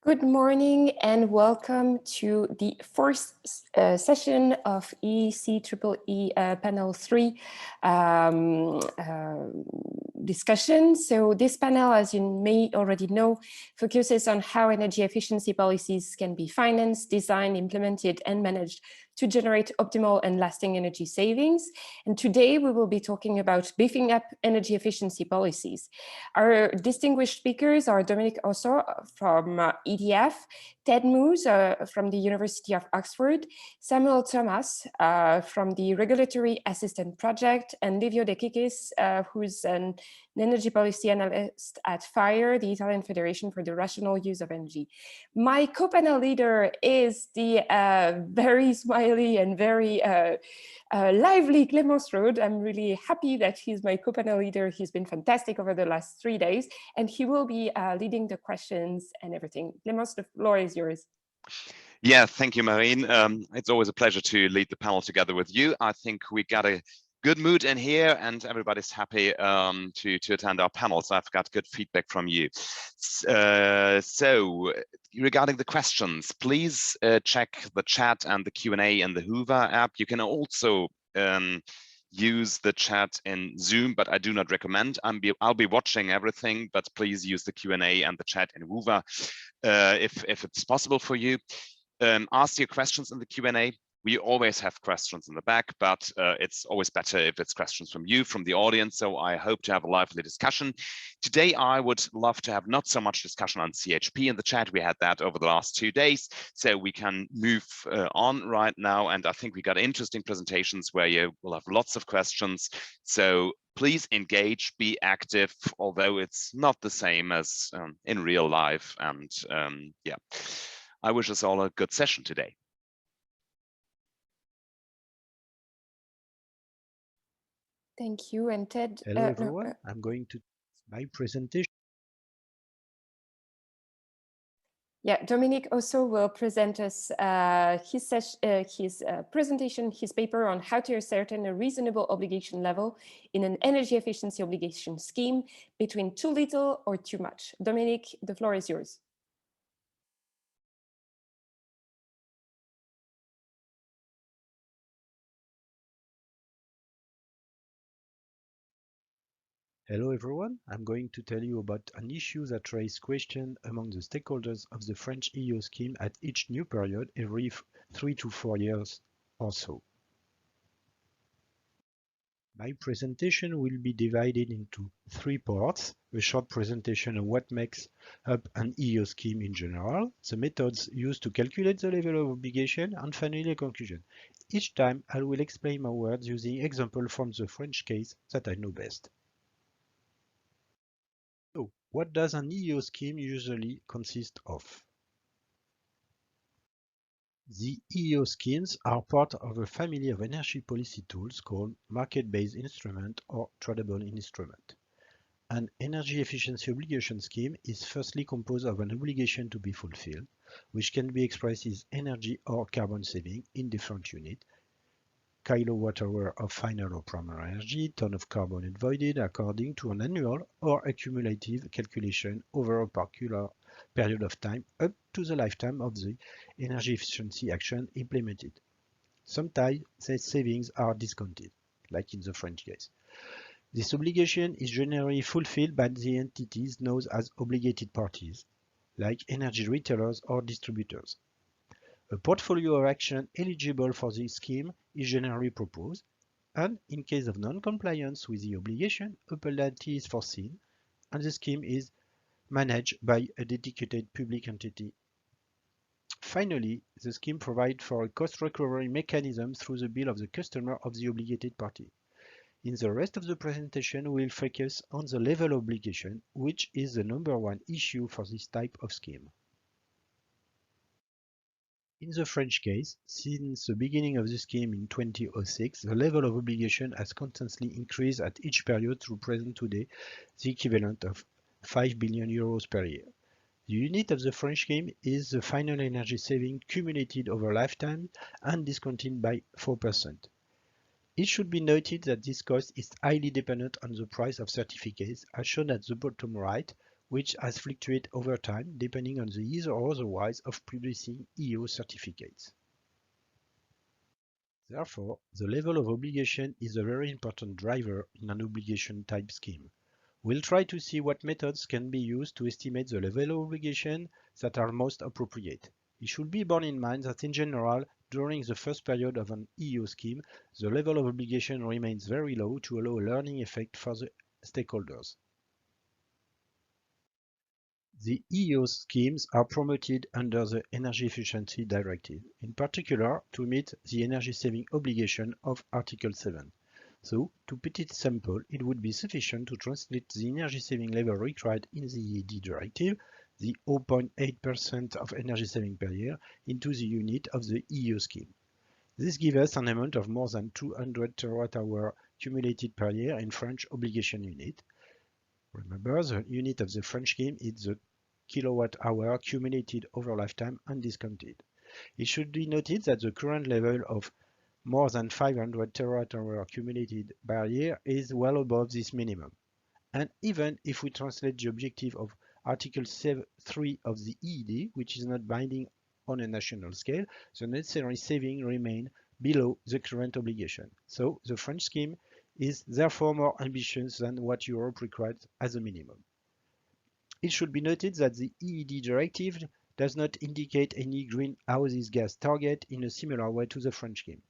Good morning and welcome to the first session of eceee panel 3 discussion. So this panel, as you may already know, focuses on how energy efficiency policies can be financed, designed, implemented and managed to generate optimal and lasting energy savings. And today we will be talking about beefing up energy efficiency policies. Our distinguished speakers are Dominic Osso from EDF, Ted Moose from the University of Oxford, Samuel Thomas from the Regulatory Assistant Project, and Livio De Kikis, who's an energy policy analyst at FIRE, the Italian Federation for the Rational Use of Energy. My co-panel leader is the very smiley and very lively Clémence Rode. I'm really happy that he's my co-panel leader. He's been fantastic over the last 3 days, and he will be leading the questions and everything. Clémence, the floor is yours. Yeah, thank you, Marine. It's always a pleasure to lead the panel together with you. I think we got a good mood in here and everybody's happy to attend our panel. So I've got good feedback from you. So regarding the questions, please check the chat and the Q&A in the Hoover app. You can also use the chat in Zoom, but I do not recommend. I'll be watching everything, but please use the Q&A and the chat in Hoover if it's possible for you. Ask your questions in the Q&A. We always have questions in the back, but it's always better if it's questions from you, from the audience. So I hope to have a lively discussion. Today, I would love to have not so much discussion on CHP in the chat. We had that over the last 2 days, so we can move on right now. And I think we got interesting presentations where you will have lots of questions. So please engage, be active, although it's not the same as in real life. And yeah, I wish us all a good session today. Thank you. And Ted. Hello, everyone. I'm going to my presentation. Yeah, Dominic also will present us his presentation, his paper on how to ascertain a reasonable obligation level in an energy efficiency obligation scheme between too little or too much. Dominic, the floor is yours. Hello, everyone. I'm going to tell you about an issue that raised questions among the stakeholders of the French EU scheme at each new period every 3 to 4 years or so. My presentation will be divided into 3 parts: a short presentation of what makes up an EU scheme in general, the methods used to calculate the level of obligation, and finally a conclusion. Each time I will explain my words using examples from the French case that I know best. So, what does an EU scheme usually consist of? The EU schemes are part of a family of energy policy tools called market-based instrument or tradable instrument. An energy efficiency obligation scheme is firstly composed of an obligation to be fulfilled, which can be expressed as energy or carbon saving in different units: kilowatt-hour of final or primary energy, ton of carbon avoided, according to an annual or accumulative calculation over a particular period of time up to the lifetime of the energy efficiency action implemented. Sometimes these savings are discounted, like in the French case. This obligation is generally fulfilled by the entities known as obligated parties, like energy retailers or distributors. A portfolio of action eligible for this scheme is generally proposed, and in case of non-compliance with the obligation, a penalty is foreseen, and the scheme is managed by a dedicated public entity. Finally, the scheme provides for a cost recovery mechanism through the bill of the customer of the obligated party. In the rest of the presentation, we will focus on the level of obligation, which is the #1 issue for this type of scheme. In the French case, since the beginning of the scheme in 2006, the level of obligation has constantly increased at each period to present today the equivalent of 5 billion euros per year. The unit of the French scheme is the final energy saving cumulated over lifetime and discounted by 4%. It should be noted that this cost is highly dependent on the price of certificates, as shown at the bottom right, which has fluctuated over time depending on the ease or otherwise of producing EO certificates. Therefore, the level of obligation is a very important driver in an obligation type scheme. We'll try to see what methods can be used to estimate the level of obligation that are most appropriate. It should be borne in mind that in general, during the first period of an EO scheme, the level of obligation remains very low to allow a learning effect for the stakeholders. The EO schemes are promoted under the Energy Efficiency Directive, in particular to meet the energy saving obligation of Article 7. So, to put it simple, it would be sufficient to translate the energy saving level required in the EED directive, the 0.8% of energy saving per year, into the unit of the EO scheme. This gives us an amount of more than 200 terawatt-hour cumulated per year in French obligation unit. Remember, the unit of the French scheme is the kilowatt-hour accumulated over lifetime undiscounted. It should be noted that the current level of more than 500 terawatt-hour accumulated per year is well above this minimum. And even if we translate the objective of Article 3 of the EED, which is not binding on a national scale, the necessary saving remain below the current obligation. So the French scheme is therefore more ambitious than what Europe requires as a minimum. It should be noted that the EED directive does not indicate any greenhouse gas target in a similar way to the French scheme.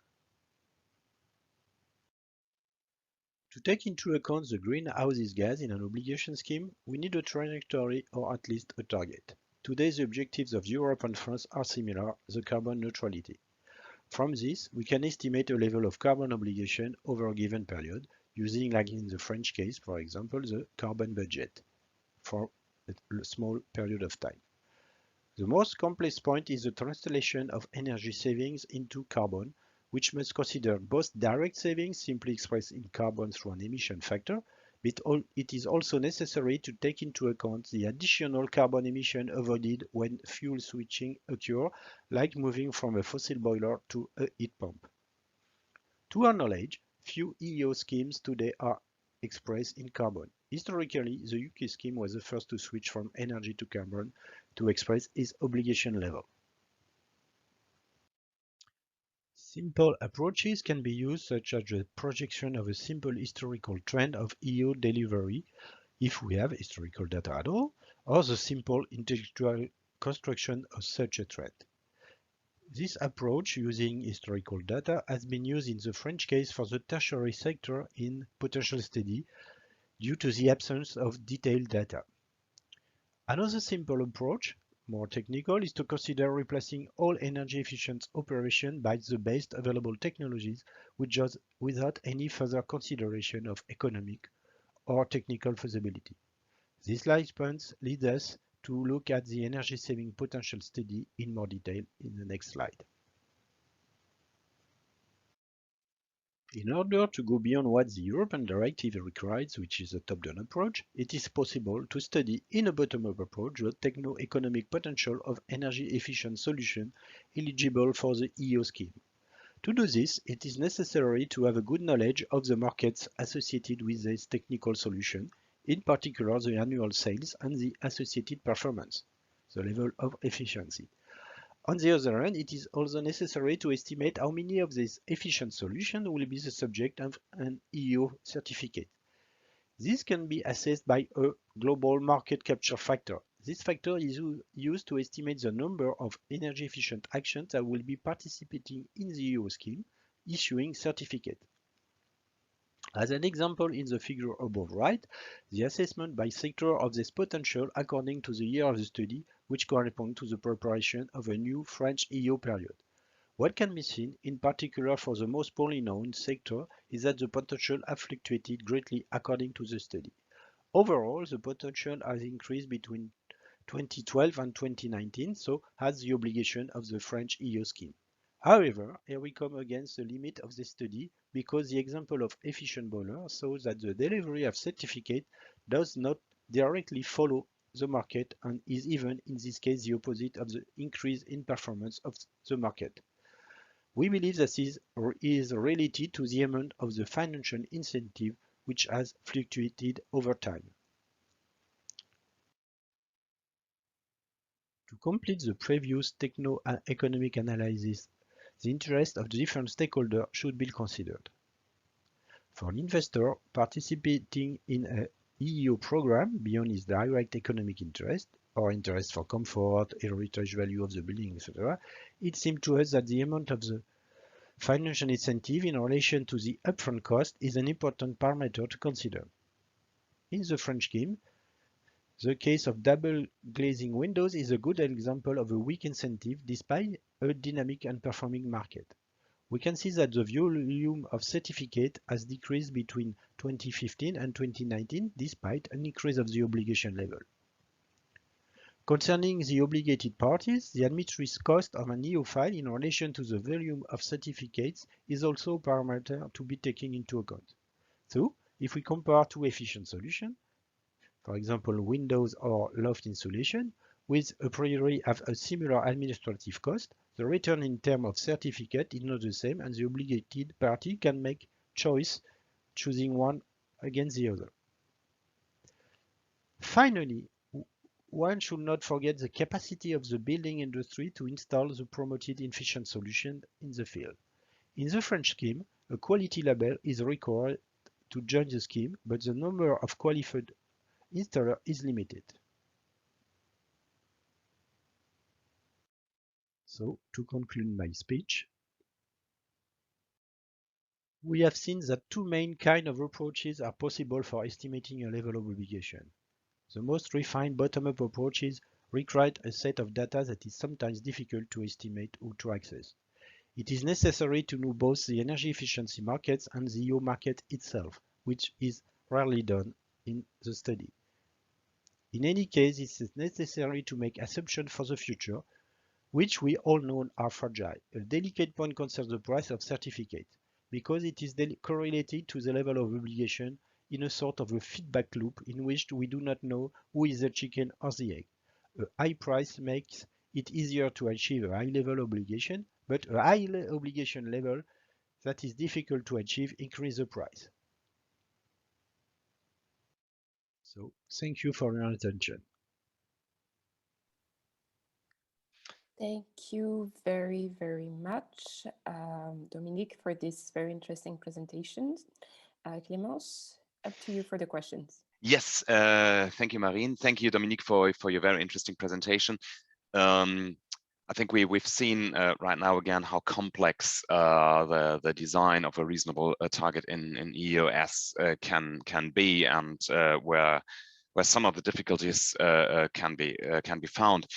To take into account the greenhouse gas in an obligation scheme, we need a trajectory or at least a target. Today, the objectives of Europe and France are similar, the carbon neutrality. From this, we can estimate a level of carbon obligation over a given period, using, like in the French case, for example, the carbon budget for a small period of time. The most complex point is the translation of energy savings into carbon, which must consider both direct savings, simply expressed in carbon through an emission factor, but it is also necessary to take into account the additional carbon emission avoided when fuel switching occurs, like moving from a fossil boiler to a heat pump. To our knowledge, few EO schemes today are expressed in carbon. Historically, the UK scheme was the first to switch from energy to carbon to express its obligation level. Simple approaches can be used, such as the projection of a simple historical trend of EO delivery, if we have historical data at all, or the simple intellectual construction of such a trend. This approach, using historical data, has been used in the French case for the tertiary sector in potential study due to the absence of detailed data. Another simple approach, more technical, is to consider replacing all energy-efficient operations by the best available technologies, without any further consideration of economic or technical feasibility. This last point leads us to look at the energy-saving potential study in more detail in the next slide. In order to go beyond what the European directive requires, which is a top-down approach, it is possible to study in a bottom-up approach the techno-economic potential of energy-efficient solutions eligible for the EO scheme. To do this, it is necessary to have a good knowledge of the markets associated with this technical solution, in particular the annual sales and the associated performance, the level of efficiency. On the other hand, it is also necessary to estimate how many of these efficient solutions will be the subject of an EO certificate. This can be assessed by a global market capture factor. This factor is used to estimate the number of energy-efficient actions that will be participating in the EO scheme, issuing certificate. As an example in the figure above right, the assessment by sector of this potential according to the year of the study, which corresponds to the preparation of a new French EO period. What can be seen, in particular for the most poorly known sector, is that the potential has fluctuated greatly according to the study. Overall, the potential has increased between 2012 and 2019, so has the obligation of the French EO scheme. However, here we come against the limit of the study, because the example of efficient boiler shows that the delivery of certificate does not directly follow the market and is even in this case the opposite of the increase in performance of the market. We believe that this is related to the amount of the financial incentive, which has fluctuated over time. To complete the previous techno-economic analysis, the interest of the different stakeholders should be considered. For an investor participating in a EEO program beyond his direct economic interest, or interest for comfort, heritage value of the building, etc., it seemed to us that the amount of the financial incentive in relation to the upfront cost is an important parameter to consider. In the French scheme, the case of double glazing windows is a good example of a weak incentive despite a dynamic and performing market. We can see that the volume of certificate has decreased between 2015 and 2019 despite an increase of the obligation level. Concerning the obligated parties, the administrative cost of an EO file in relation to the volume of certificates is also a parameter to be taken into account. So, if we compare two efficient solutions, for example, windows or loft insulation, which a priori have a similar administrative cost, the return in terms of certificate is not the same and the obligated party can make choice choosing one against the other. Finally, one should not forget the capacity of the building industry to install the promoted efficient solution in the field. In the French scheme, a quality label is required to join the scheme, but the number of qualified installer is limited. So, to conclude my speech, we have seen that two main kinds of approaches are possible for estimating a level of obligation. The most refined bottom-up approaches require a set of data that is sometimes difficult to estimate or to access. It is necessary to know both the energy efficiency markets and the EO market itself, which is rarely done in the study. In any case, it is necessary to make assumptions for the future, which we all know are fragile. A delicate point concerns the price of certificate, because it is correlated to the level of obligation in a sort of a feedback loop in which we do not know who is the chicken or the egg. A high price makes it easier to achieve a high level obligation, but a high obligation level that is difficult to achieve increases the price. So, thank you for your attention. Thank you very, very much, Dominique, for this very interesting presentation. Clémence, up to you for the questions. Yes, thank you, Marine. Thank you, Dominique, for your very interesting presentation. I think we've seen right now again how complex the design of a reasonable target in EOS can be, and where some of the difficulties can be found.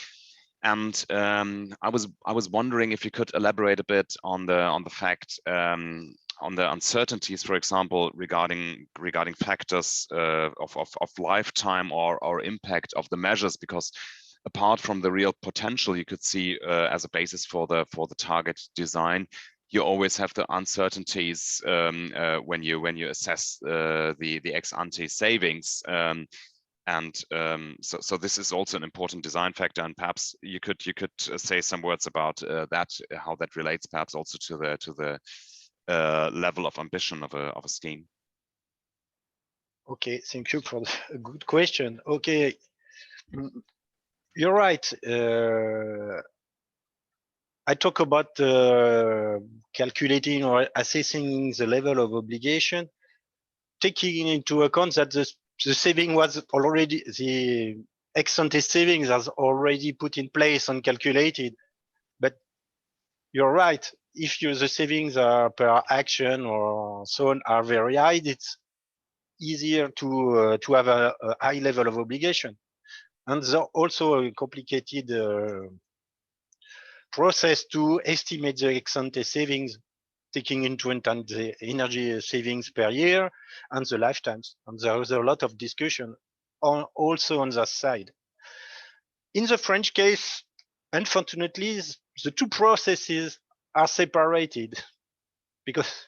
And I was wondering if you could elaborate a bit on the fact on the uncertainties, for example, regarding factors of lifetime or impact of the measures, because apart from the real potential you could see as a basis for the target design, you always have the uncertainties when you assess the ex ante savings. So this is also an important design factor, and perhaps you could say some words about that, how that relates perhaps also to the level of ambition of a scheme. Okay, thank you for a good question. Okay, you're right. I talk about calculating or assessing the level of obligation, taking into account that the saving was already, the ex-ante savings has already put in place and calculated. But you're right, if the savings are per action or so on are very high, it's easier to have a high level of obligation. And there's also a complicated process to estimate the ex-ante savings, taking into account the energy savings per year and the lifetimes. And there is a lot of discussion also on that side. In the French case, unfortunately, the two processes are separated because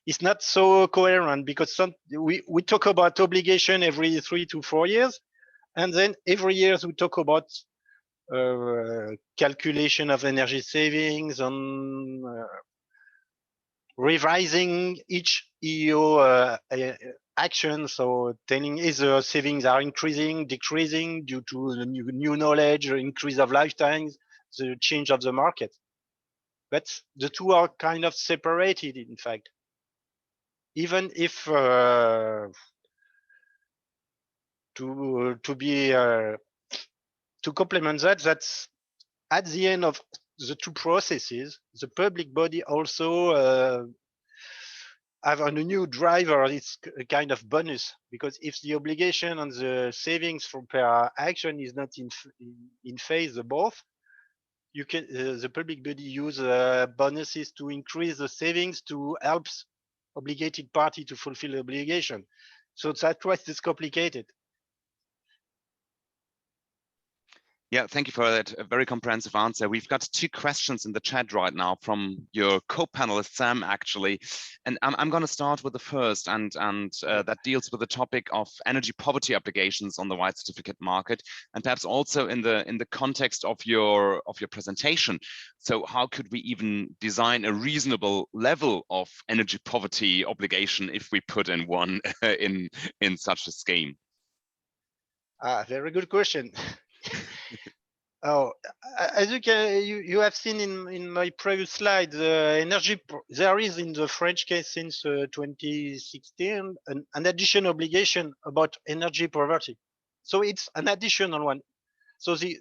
it's not so coherent, because we talk about obligation every 3 to 4 years, and then every year we talk about calculation of energy savings and revising each EO action. So telling either savings are increasing, decreasing due to the new knowledge, or increase of lifetimes, the change of the market. But the two are kind of separated, in fact. Even if to complement that, that's at the end of the two processes, the public body also have a new driver. It's a kind of bonus, because if the obligation and the savings from per action is not in phase, both, you can the public body use bonuses to increase the savings to help obligated party to fulfill the obligation. So that's why it's complicated. Yeah, thank you for that very comprehensive answer. We've got two questions in the chat right now from your co-panelist, Sam, actually. And I'm going to start with the first, and that deals with the topic of energy poverty obligations on the white certificate market, and perhaps also in the context of your presentation. So how could we even design a reasonable level of energy poverty obligation if we put in one in such a scheme? Very good question. Oh, as you have seen in my previous slide, there is in the French case since 2016 an additional obligation about energy poverty. So it's an additional one. So the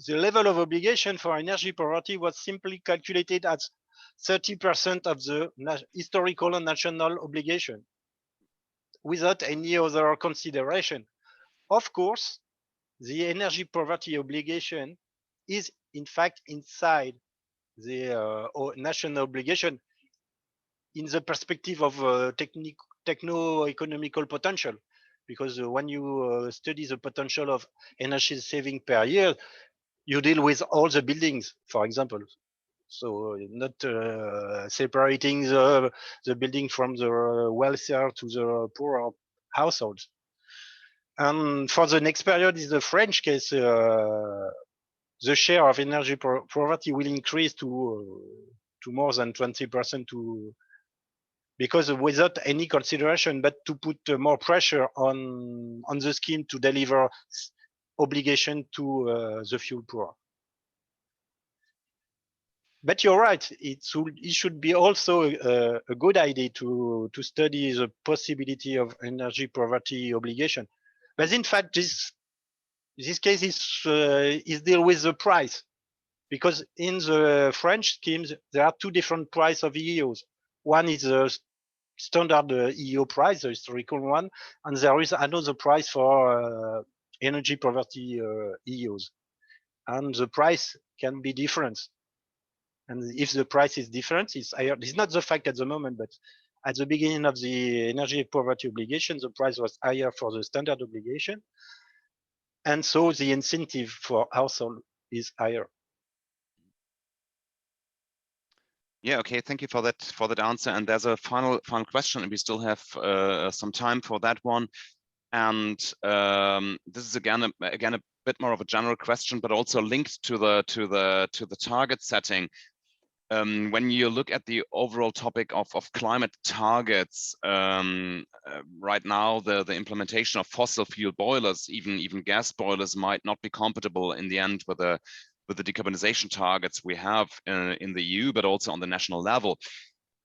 level of obligation for energy poverty was simply calculated as 30% of the historical and national obligation, without any other consideration. Of course, the energy poverty obligation is in fact inside the national obligation in the perspective of techno-economical potential, because when you study the potential of energy saving per year, you deal with all the buildings, for example. So not separating the building from the wealthier to the poorer households. And for the next period is the French case, the share of energy poverty will increase to more than 20% because without any consideration, but to put more pressure on the scheme to deliver obligation to the fuel poor. But you're right, it should be also a good idea to study the possibility of energy poverty obligation. But in fact, this case is deal with the price, because in the French schemes there are two different price of EEOs. One is the standard EEO price, the historical one, and there is another price for energy poverty EEOs, and the price can be different. And if the price is different, it's higher. It's not the fact at the moment, but at the beginning of the energy poverty obligation, the price was higher for the standard obligation, and so the incentive for household is higher. Yeah, okay, thank you for that answer. And there's a final question, and we still have some time for that one. And this is again a bit more of a general question, but also linked to the target setting. When you look at the overall topic of climate targets, right now the implementation of fossil fuel boilers, even gas boilers, might not be compatible in the end with the decarbonization targets we have in the EU, but also on the national level.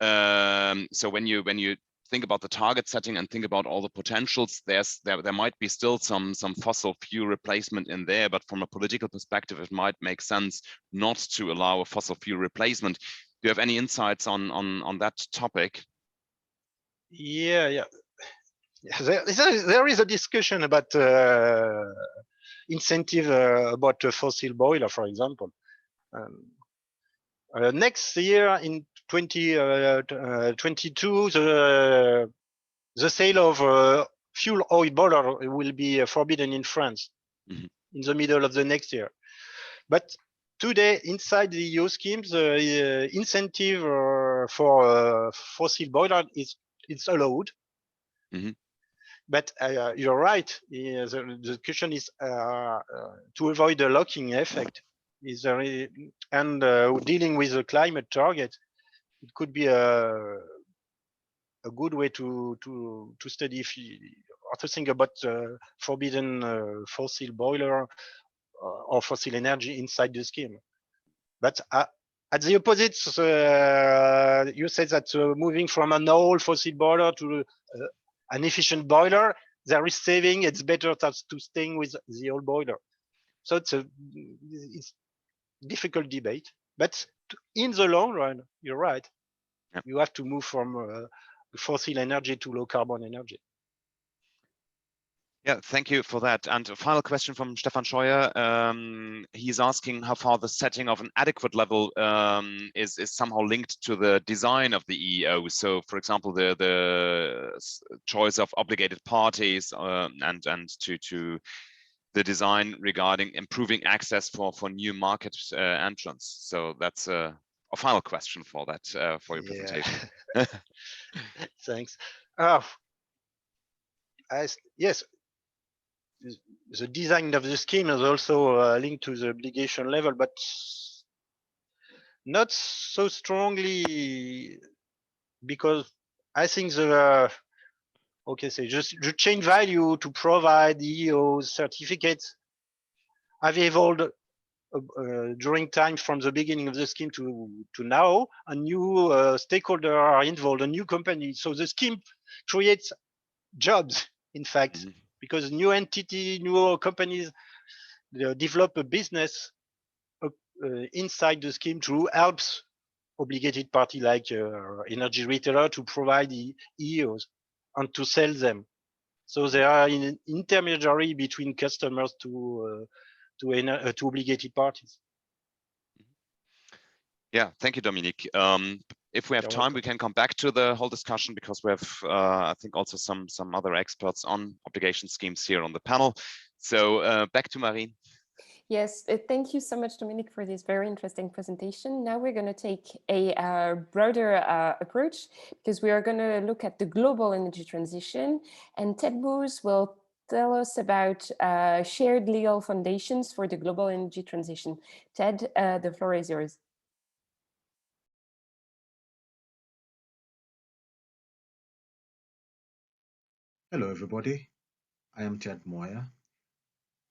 So when you think about the target setting and think about all the potentials, there might be still some fossil fuel replacement in there, but from a political perspective, it might make sense not to allow a fossil fuel replacement. Do you have any insights on that topic? Yeah. There is a discussion about incentive about a fossil boiler, for example. Next year in 2022, the sale of fuel oil boiler will be forbidden in France in the middle of the next year. But today, inside the EU schemes, the incentive for fossil boiler it's allowed. But you're right. The question is to avoid the locking effect. And dealing with the climate target, it could be a a good way to study if you, or to think about forbidden fossil boiler or fossil energy inside the scheme. But at the opposite, you said that moving from an old fossil boiler to an efficient boiler, there is saving. It's better to staying with the old boiler. So it's difficult debate. But in the long run, you're right. Yep. You have to move from fossil energy to low carbon energy. Yeah, thank you for that. And a final question from Stefan Scheuer. He's asking how far the setting of an adequate level is somehow linked to the design of the EEO. So, for example, the choice of obligated parties and to the design regarding improving access for new market entrants. So that's a final question for that for your presentation. Thanks. Yes, the design of the scheme is also linked to the obligation level, but not so strongly, because I think the just the chain value to provide EO certificates have evolved during time from the beginning of the scheme to now. A new stakeholder are involved, a new company. So the scheme creates jobs, in fact, because new entity, new companies develop a business inside the scheme to help obligated party like energy retailer to provide the EOs and to sell them. So they are an intermediary between customers to obligated parties. Yeah, thank you, Dominique. If we have You're time, welcome. we can come back to the whole discussion because we have, I think, also some other experts on obligation schemes here on the panel. So back to Marine. Yes, thank you so much, Dominique, for this very interesting presentation. Now we're going to take a broader approach because we are going to look at the global energy transition, and Ted Booz will tell us about shared legal foundations for the global energy transition. Ted, the floor is yours. Hello, everybody. I am Ted Moyer,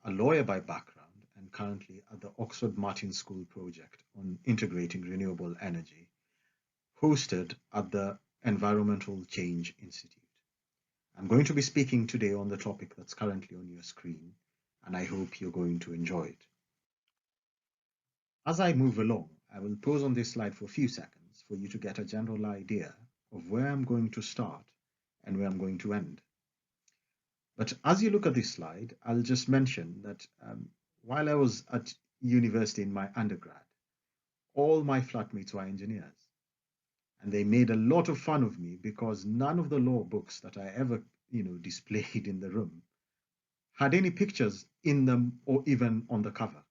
a lawyer by background and currently at the Oxford Martin School project on integrating renewable energy, hosted at the Environmental Change Institute. I'm going to be speaking today on the topic that's currently on your screen, and I hope you're going to enjoy it. As I move along, I will pause on this slide for a few seconds for you to get a general idea of where I'm going to start and where I'm going to end. But as you look at this slide, I'll just mention that while I was at university in my undergrad, all my flatmates were engineers. And they made a lot of fun of me because none of the law books that I ever, displayed in the room had any pictures in them or even on the cover.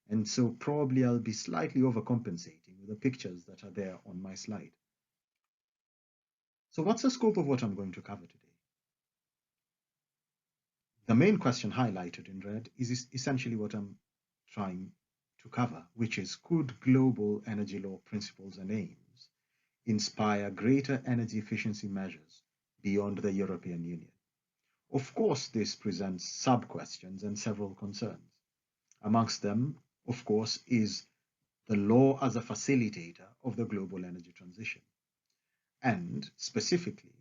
And so probably I'll be slightly overcompensating with the pictures that are there on my slide. So what's the scope of what I'm going to cover today? The main question highlighted in red is essentially what I'm trying to cover, which is, could global energy law principles and aims inspire greater energy efficiency measures beyond the European Union? Of course, this presents sub-questions and several concerns. Amongst them, of course, is the law as a facilitator of the global energy transition. And specifically,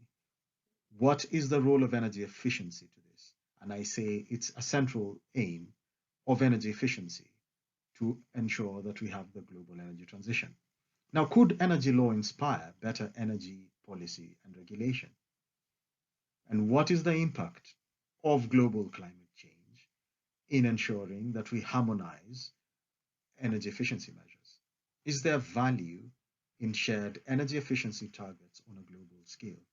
what is the role of energy efficiency to this? And I say it's a central aim of energy efficiency to ensure that we have the global energy transition. Now, could energy law inspire better energy policy and regulation? And what is the impact of global climate change in ensuring that we harmonize energy efficiency measures? Is there value in shared energy efficiency targets on a global scale?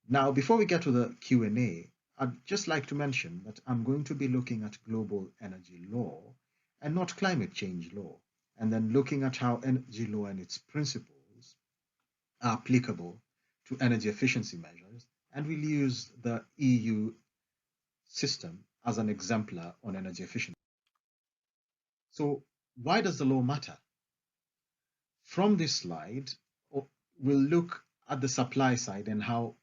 Now, before we get to the Q&A, I'd just like to mention that I'm going to be looking at global energy law and not climate change law, and then looking at how energy law and its principles are applicable to energy efficiency measures, and we'll use the EU system as an exemplar on energy efficiency. So why does the law matter? From this slide, we'll look at the supply side and how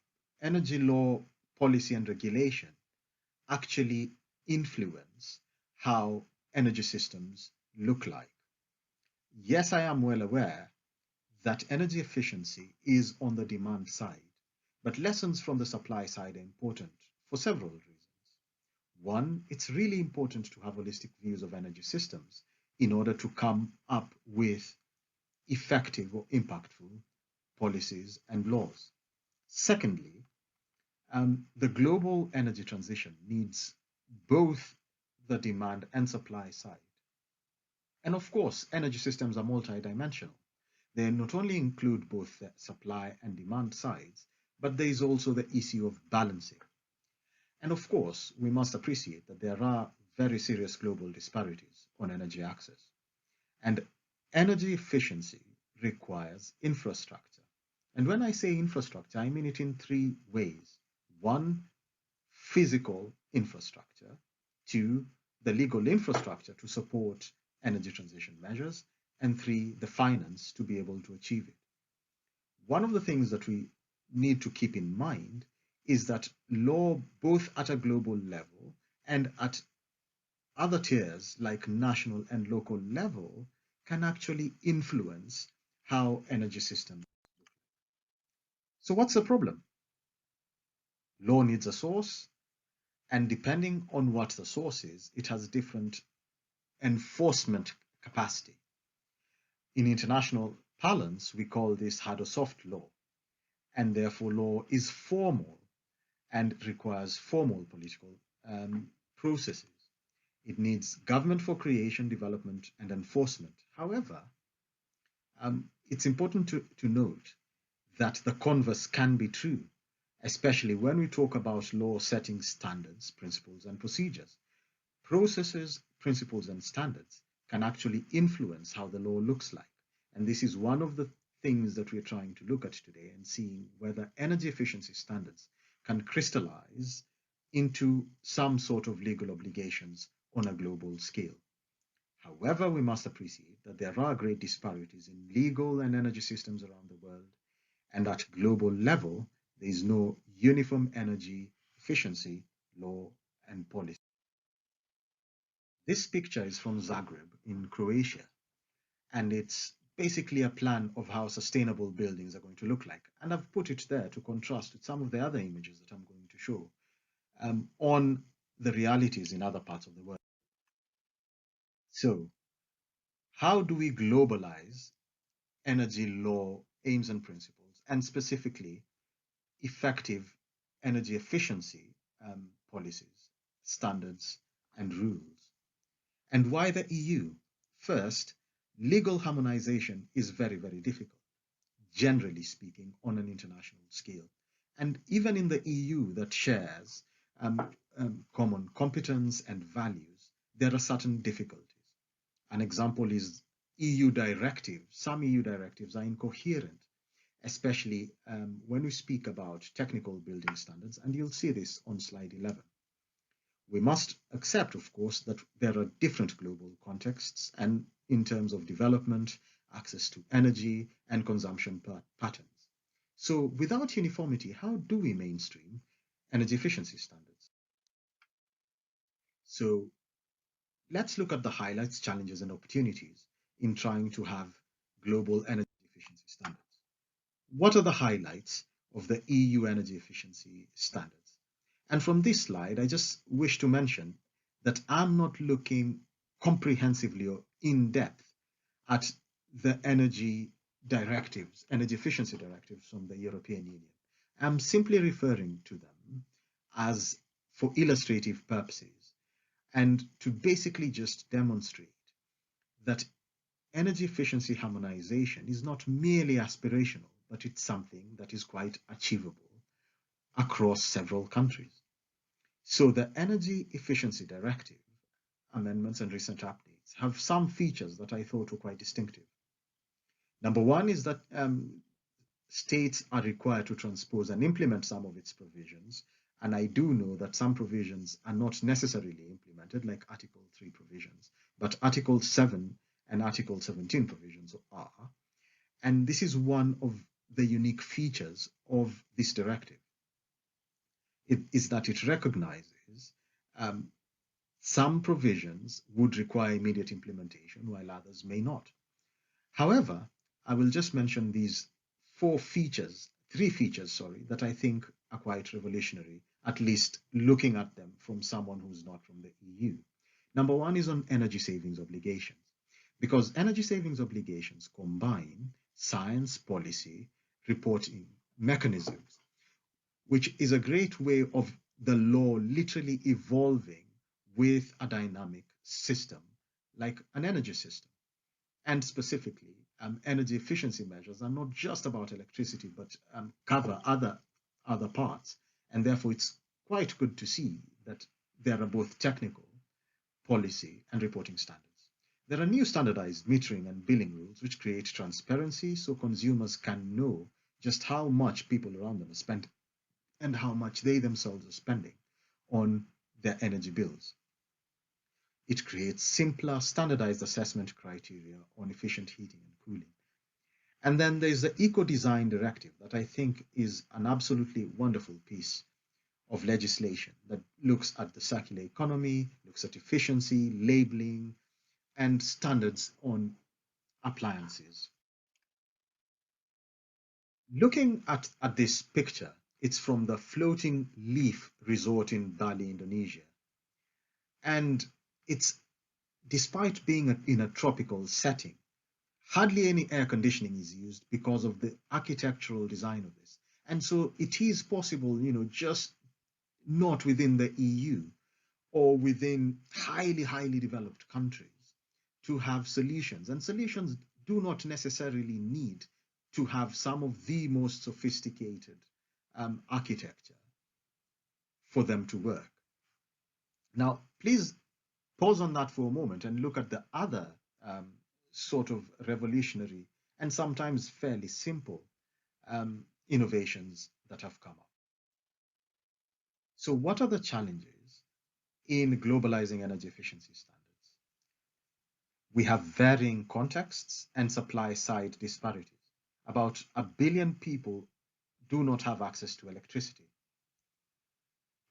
energy law, policy, and regulation actually influence how energy systems look like. Yes, I am well aware that energy efficiency is on the demand side, but lessons from the supply side are important for several reasons. One, it's really important to have holistic views of energy systems in order to come up with effective or impactful policies and laws. Secondly, the global energy transition needs both the demand and supply side. And of course, energy systems are multidimensional. They not only include both the supply and demand sides, but there is also the issue of balancing. And of course, we must appreciate that there are very serious global disparities on energy access. And energy efficiency requires infrastructure. And when I say infrastructure, I mean it in three ways. One, physical infrastructure. Two, the legal infrastructure to support energy transition measures. And three, the finance to be able to achieve it. One of the things that we need to keep in mind is that law, both at a global level and at other tiers like national and local level, can actually influence how energy systems. So what's the problem? Law needs a source, and depending on what the source is, it has different enforcement capacity. In international parlance, we call this hard or soft law, and therefore law is formal and requires formal political processes. It needs government for creation, development, and enforcement. However, it's important to note that the converse can be true, especially when we talk about law setting standards, principles, and procedures. Processes, principles, and standards can actually influence how the law looks like. And this is one of the things that we're trying to look at today and seeing whether energy efficiency standards can crystallize into some sort of legal obligations on a global scale. However, we must appreciate that there are great disparities in legal and energy systems around the world, and at global level, there is no uniform energy efficiency law and policy. This picture is from Zagreb in Croatia, and it's basically a plan of how sustainable buildings are going to look like. And I've put it there to contrast with some of the other images that I'm going to show on the realities in other parts of the world. So, how do we globalize energy law aims and principles, and specifically effective energy efficiency policies, standards, and rules? And why the EU? First, legal harmonization is very, very difficult, generally speaking, on an international scale. And even in the EU that shares common competence and values, there are certain difficulties. An example is EU directives. Some EU directives are incoherent, especially when we speak about technical building standards, and you'll see this on slide 11. We must accept, of course, that there are different global contexts and in terms of development, access to energy, and consumption patterns. So without uniformity, how do we mainstream energy efficiency standards? So let's look at the highlights, challenges, and opportunities in trying to have global energy efficiency standards. What are the highlights of the EU energy efficiency standards? And from this slide, I just wish to mention that I'm not looking comprehensively or in depth at the energy directives, energy efficiency directives from the European Union. I'm simply referring to them as for illustrative purposes and to basically just demonstrate that energy efficiency harmonization is not merely aspirational, but it's something that is quite achievable across several countries. So the Energy Efficiency Directive amendments and recent updates have some features that I thought were quite distinctive. Number one is that states are required to transpose and implement some of its provisions. And I do know that some provisions are not necessarily implemented, like Article 3 provisions, but Article 7 and Article 17 provisions are. And this is one of the unique features of this directive. It is that it recognizes some provisions would require immediate implementation, while others may not. However, I will just mention these three features, that I think are quite revolutionary, at least looking at them from someone who's not from the EU. Number one is on energy savings obligations, because energy savings obligations combine science, policy, reporting mechanisms, which is a great way of the law literally evolving with a dynamic system like an energy system. And specifically, energy efficiency measures are not just about electricity, but cover other parts. And therefore, it's quite good to see that there are both technical, policy, and reporting standards. There are new standardized metering and billing rules which create transparency so consumers can know just how much people around them are spending and how much they themselves are spending on their energy bills. It creates simpler, standardized assessment criteria on efficient heating and cooling. And then there's the Eco-Design Directive that I think is an absolutely wonderful piece of legislation that looks at the circular economy, looks at efficiency, labeling, and standards on appliances. Looking at this picture, it's from the Floating Leaf Resort in Bali, Indonesia. And it's, despite being in a tropical setting, hardly any air conditioning is used because of the architectural design of this. And so it is possible, just not within the EU or within highly developed countries to have solutions. And solutions do not necessarily need to have some of the most sophisticated architecture for them to work. Now, please pause on that for a moment and look at the other sort of revolutionary and sometimes fairly simple innovations that have come up. So what are the challenges in globalizing energy efficiency standards? We have varying contexts and supply side disparities. About 1 billion people do not have access to electricity.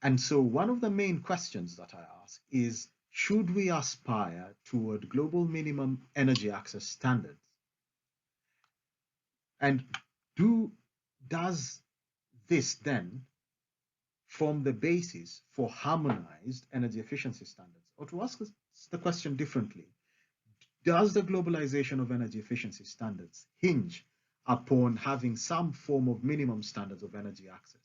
And so one of the main questions that I ask is, should we aspire toward global minimum energy access standards? And does this then form the basis for harmonized energy efficiency standards? Or to ask the question differently, does the globalization of energy efficiency standards hinge upon having some form of minimum standards of energy access?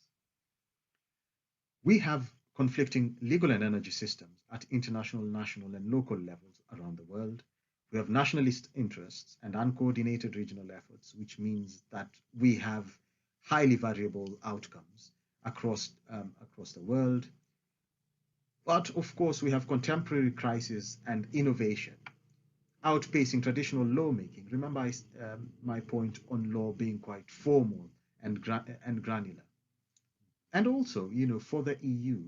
We have conflicting legal and energy systems at international, national, and local levels around the world. We have nationalist interests and uncoordinated regional efforts, which means that we have highly variable outcomes across the world. But of course, we have contemporary crisis and innovation outpacing traditional lawmaking. Remember my point on law being quite formal and granular. And also, for the EU,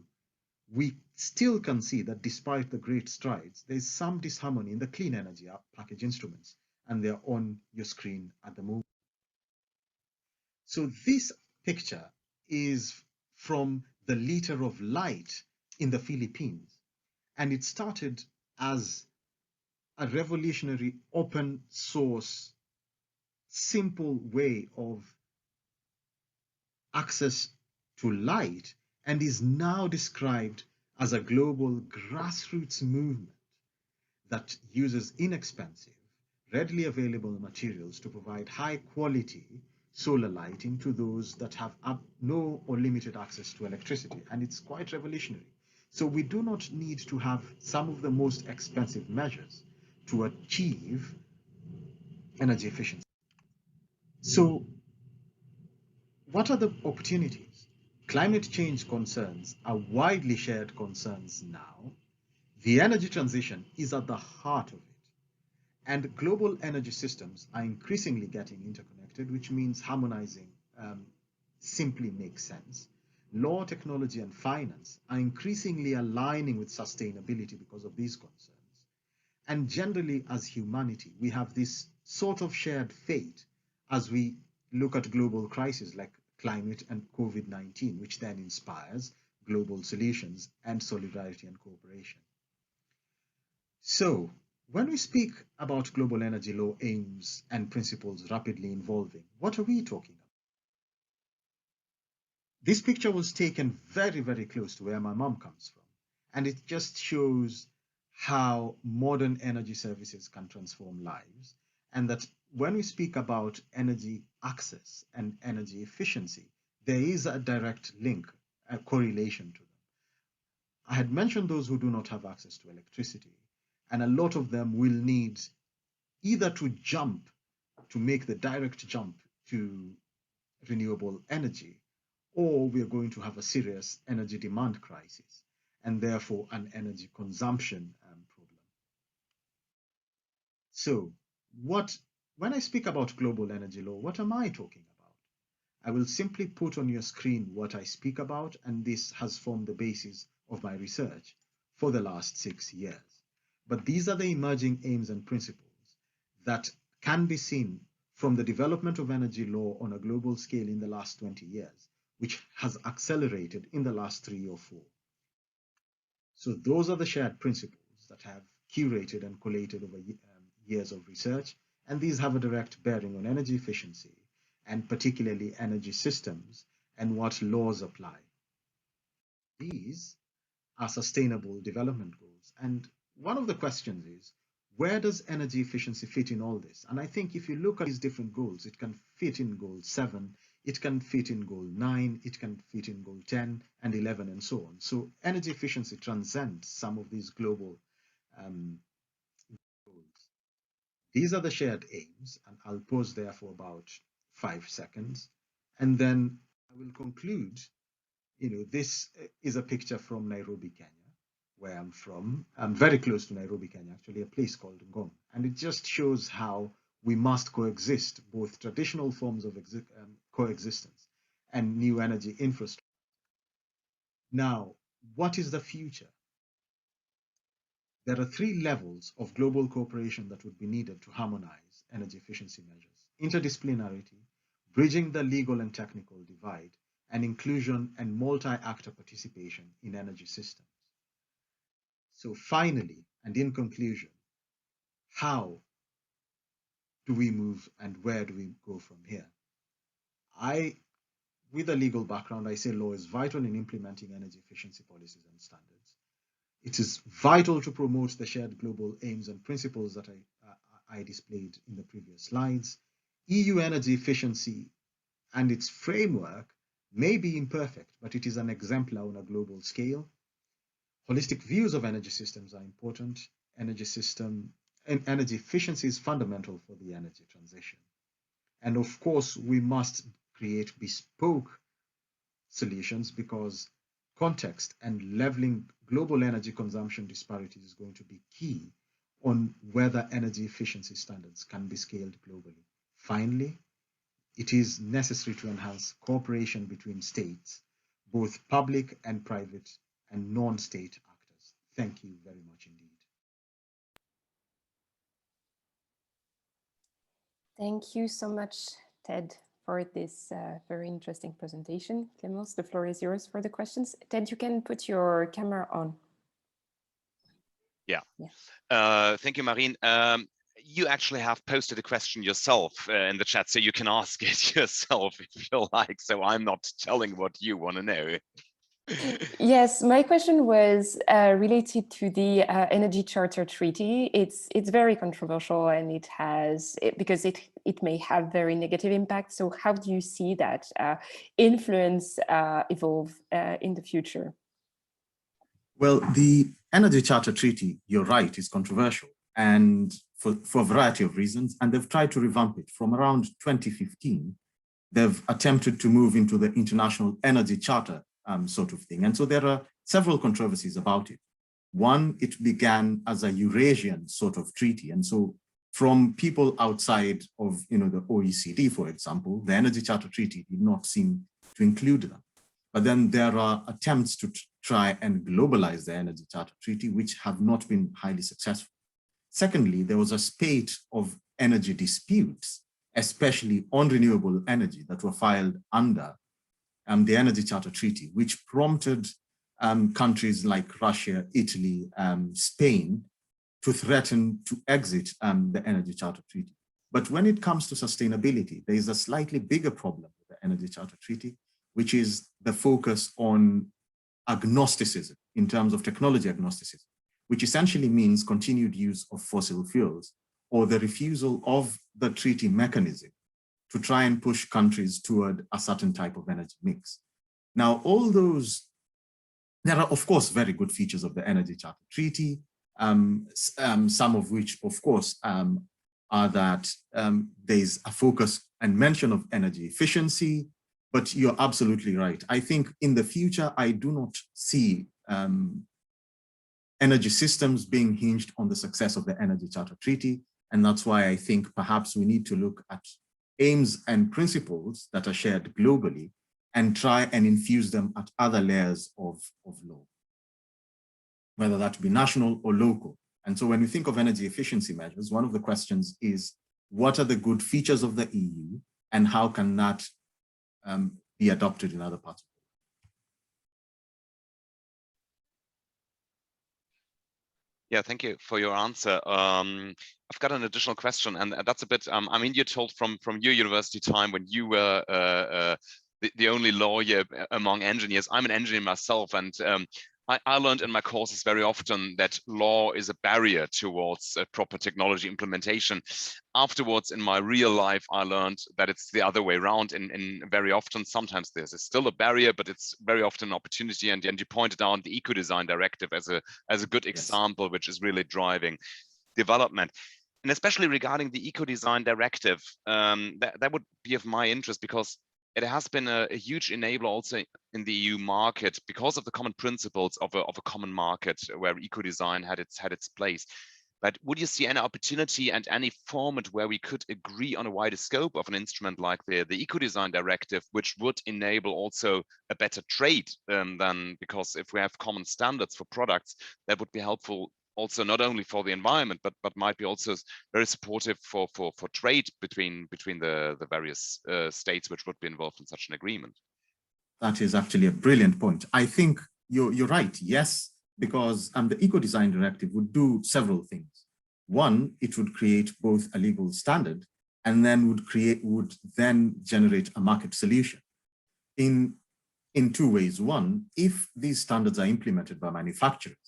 we still can see that despite the great strides, there's some disharmony in the clean energy package instruments, and they're on your screen at the moment. So this picture is from the Liter of Light in the Philippines, and it started as a revolutionary open source, simple way of access to light, and is now described as a global grassroots movement that uses inexpensive, readily available materials to provide high quality solar lighting to those that have no or limited access to electricity. And it's quite revolutionary. So we do not need to have some of the most expensive measures to achieve energy efficiency. So what are the opportunities? Climate change concerns are widely shared concerns now. The energy transition is at the heart of it. And global energy systems are increasingly getting interconnected, which means harmonizing simply makes sense. Law, technology, and finance are increasingly aligning with sustainability because of these concerns. And generally, as humanity, we have this sort of shared fate as we look at global crises like climate and COVID-19, which then inspires global solutions and solidarity and cooperation. So, when we speak about global energy law aims and principles rapidly evolving, what are we talking about? This picture was taken very, very close to where my mom comes from, and it just shows how modern energy services can transform lives, and that when we speak about energy access and energy efficiency, there is a direct link, a correlation to them. I had mentioned those who do not have access to electricity, and a lot of them will need either to jump, to make the direct jump to renewable energy, or we are going to have a serious energy demand crisis and therefore an energy consumption problem. So when I speak about global energy law, what am I talking about? I will simply put on your screen what I speak about, and this has formed the basis of my research for the last 6 years. But these are the emerging aims and principles that can be seen from the development of energy law on a global scale in the last 20 years, which has accelerated in the last 3 or 4. So those are the shared principles that have curated and collated over years of research, and these have a direct bearing on energy efficiency, and particularly energy systems, and what laws apply. These are sustainable development goals. And one of the questions is, where does energy efficiency fit in all this? And I think if you look at these different goals, it can fit in goal 7, it can fit in goal 9, it can fit in goal 10 and 11 and so on. So energy efficiency transcends some of these global goals. These are the shared aims, and I'll pause there for about 5 seconds. And then I will conclude. This is a picture from Nairobi, Kenya, where I'm from. I'm very close to Nairobi, Kenya, actually, a place called Ngong. And it just shows how we must coexist, both traditional forms of coexistence and new energy infrastructure. Now, what is the future? There are 3 levels of global cooperation that would be needed to harmonize energy efficiency measures: interdisciplinarity, bridging the legal and technical divide, and inclusion and multi-actor participation in energy systems. So finally, and in conclusion, how do we move and where do we go from here? With a legal background, I say law is vital in implementing energy efficiency policies and standards. It is vital to promote the shared global aims and principles that I displayed in the previous slides. EU energy efficiency and its framework may be imperfect, but it is an exemplar on a global scale. Holistic views of energy systems are important. Energy efficiency is fundamental for the energy transition. And of course, we must create bespoke solutions, because context and leveling global energy consumption disparities is going to be key on whether energy efficiency standards can be scaled globally. Finally, it is necessary to enhance cooperation between states, both public and private and non-state actors. Thank you very much indeed. Thank you so much, Ted, for this very interesting presentation. Clémence, the floor is yours for the questions. Ted, you can put your camera on. Yeah. Yeah. Thank you, Marine. You actually have posted a question yourself in the chat, so you can ask it yourself if you like. So I'm not telling what you want to know. Yes, my question was related to the Energy Charter Treaty. It's very controversial, and because it may have very negative impact. So how do you see that influence evolve in the future? Well, the Energy Charter Treaty, you're right, is controversial, and for a variety of reasons. And they've tried to revamp it. From around 2015, they've attempted to move into the International Energy Charter sort of thing. And so there are several controversies about it. One, it began as a Eurasian sort of treaty. And so from people outside of the OECD, for example, the Energy Charter Treaty did not seem to include them. But then there are attempts to try and globalize the Energy Charter Treaty, which have not been highly successful. Secondly, there was a spate of energy disputes especially on renewable energy, that were filed under the Energy Charter Treaty, which prompted countries like Russia, Italy, Spain to threaten to exit the Energy Charter Treaty. But when it comes to sustainability, there is a slightly bigger problem with the Energy Charter Treaty, which is the focus on agnosticism in terms of technology agnosticism, which essentially means continued use of fossil fuels or the refusal of the treaty mechanism to try and push countries toward a certain type of energy mix. Now, all those, there are, of course, very good features of the Energy Charter Treaty, some of which, of course, are that there's a focus and mention of energy efficiency, but you're absolutely right. I think in the future, I do not see energy systems being hinged on the success of the Energy Charter Treaty. And that's why I think perhaps we need to look at aims and principles that are shared globally and try and infuse them at other layers of law, whether that be national or local. And so when we think of energy efficiency measures, one of the questions is, what are the good features of the EU and how can that be adopted in other parts of the world? Yeah, thank you for your answer. I've got an additional question, and that's a bit, I mean, you told from your university time when you were the only lawyer among engineers. I'm an engineer myself, and I learned in my courses very often that law is a barrier towards proper technology implementation. Afterwards, in my real life, I learned that it's the other way around. And very often, sometimes there's still a barrier, but it's very often an opportunity. And you pointed out the Eco-Design Directive as a good example, which is really driving development. And especially regarding the Eco-Design Directive, that would be of my interest, because it has been a huge enabler also in the EU market because of the common principles of a common market where eco-design had its place. But would you see any opportunity and any format where we could agree on a wider scope of an instrument like the Eco-Design Directive, which would enable also a better trade than, because if we have common standards for products, that would be helpful also not only for the environment, but might be also very supportive for trade between the various states which would be involved in such an agreement. That is actually a brilliant point. I think you're right, yes, because the Eco-Design Directive would do several things. One, it would create both a legal standard and then would then generate a market solution in two ways. One, if these standards are implemented by manufacturers,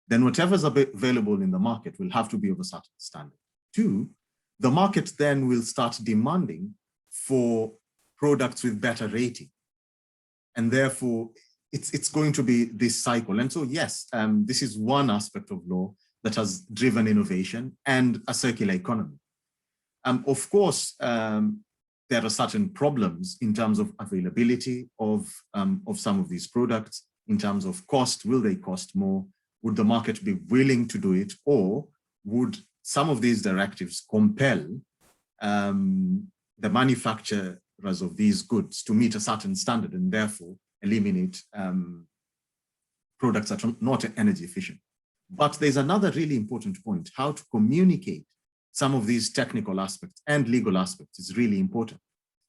then whatever's available in the market will have to be of a certain standard. Two, the market then will start demanding for products with better rating. And therefore, it's going to be this cycle. And so, yes, this is one aspect of law that has driven innovation and a circular economy. Of course, there are certain problems in terms of availability of some of these products, in terms of cost. Will they cost more? Would the market be willing to do it? Or would some of these directives compel the manufacturers of these goods to meet a certain standard and therefore eliminate products that are not energy efficient? But there's another really important point. How to communicate some of these technical aspects and legal aspects is really important.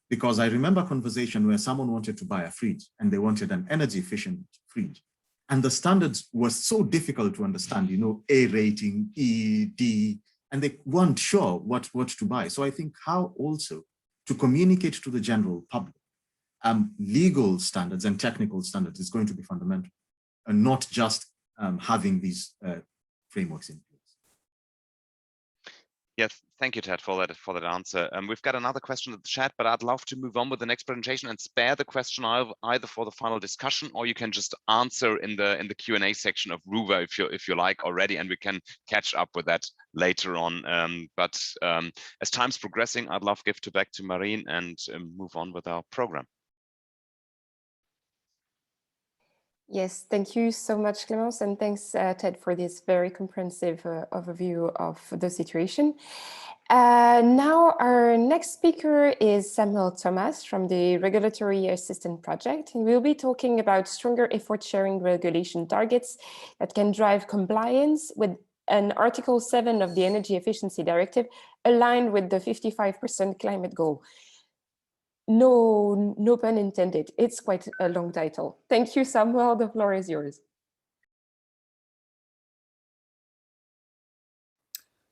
Because I remember a conversation where someone wanted to buy a fridge and they wanted an energy efficient fridge. And the standards were so difficult to understand, you know, A rating, E, D, and they weren't sure what to buy. So I think how also to communicate to the general public legal standards and technical standards is going to be fundamental, and not just having these frameworks in place. Yes, thank you, Ted, for that answer. We've got another question in the chat, but I'd love to move on with the next presentation and spare the question either for the final discussion, or you can just answer in the Q&A section of Ruva if you like already, and we can catch up with that later on. But as time's progressing, I'd love to give back to Marine and move on with our program. Yes, thank you so much, Clémence, and thanks, Ted, for this very comprehensive overview of the situation. Now, our next speaker is Samuel Thomas from the Regulatory Assistance Project, and we'll be talking about stronger effort sharing regulation targets that can drive compliance with and Article 7 of the Energy Efficiency Directive aligned with the 55% climate goal. No pun intended. It's quite a long title. Thank you, Samuel. The floor is yours.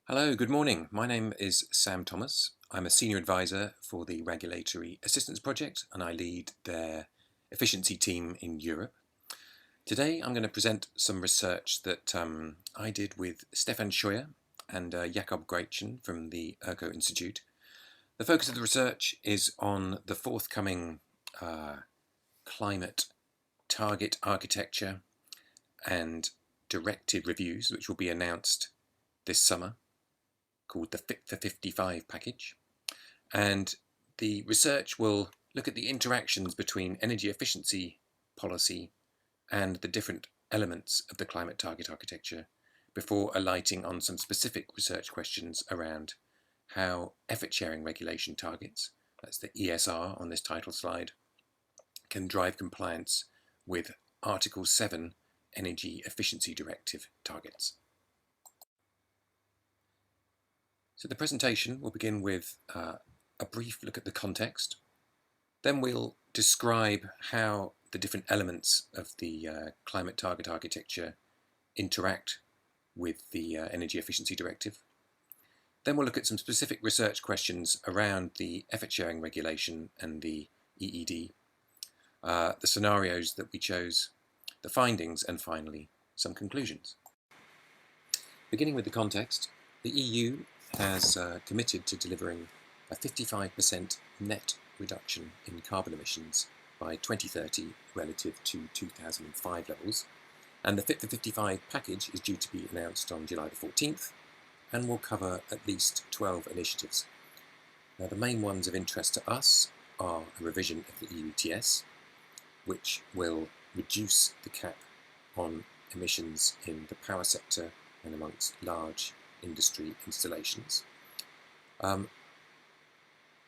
Hello, good morning. My name is Sam Thomas. I'm a senior advisor for the Regulatory Assistance Project, and I lead their efficiency team in Europe. Today, I'm going to present some research that I did with Stefan Scheuer and Jakob Gretchen from the ERCO Institute. The focus of the research is on the forthcoming climate target architecture and directive reviews, which will be announced this summer, called the Fit for 55 package. And the research will look at the interactions between energy efficiency policy and the different elements of the climate target architecture before alighting on some specific research questions around how effort sharing regulation targets, that's the ESR on this title slide, can drive compliance with Article 7 Energy Efficiency Directive targets. So the presentation will begin with a brief look at the context. Then we'll describe how the different elements of the climate target architecture interact with the Energy Efficiency Directive. Then we'll look at some specific research questions around the effort sharing regulation and the EED, the scenarios that we chose, the findings, and finally some conclusions. Beginning with the context, the EU has committed to delivering a 55% net reduction in carbon emissions by 2030 relative to 2005 levels, and the Fit for 55 package is due to be announced on July the 14th and will cover at least 12 initiatives. Now, the main ones of interest to us are a revision of the EU ETS, which will reduce the cap on emissions in the power sector and amongst large industry installations.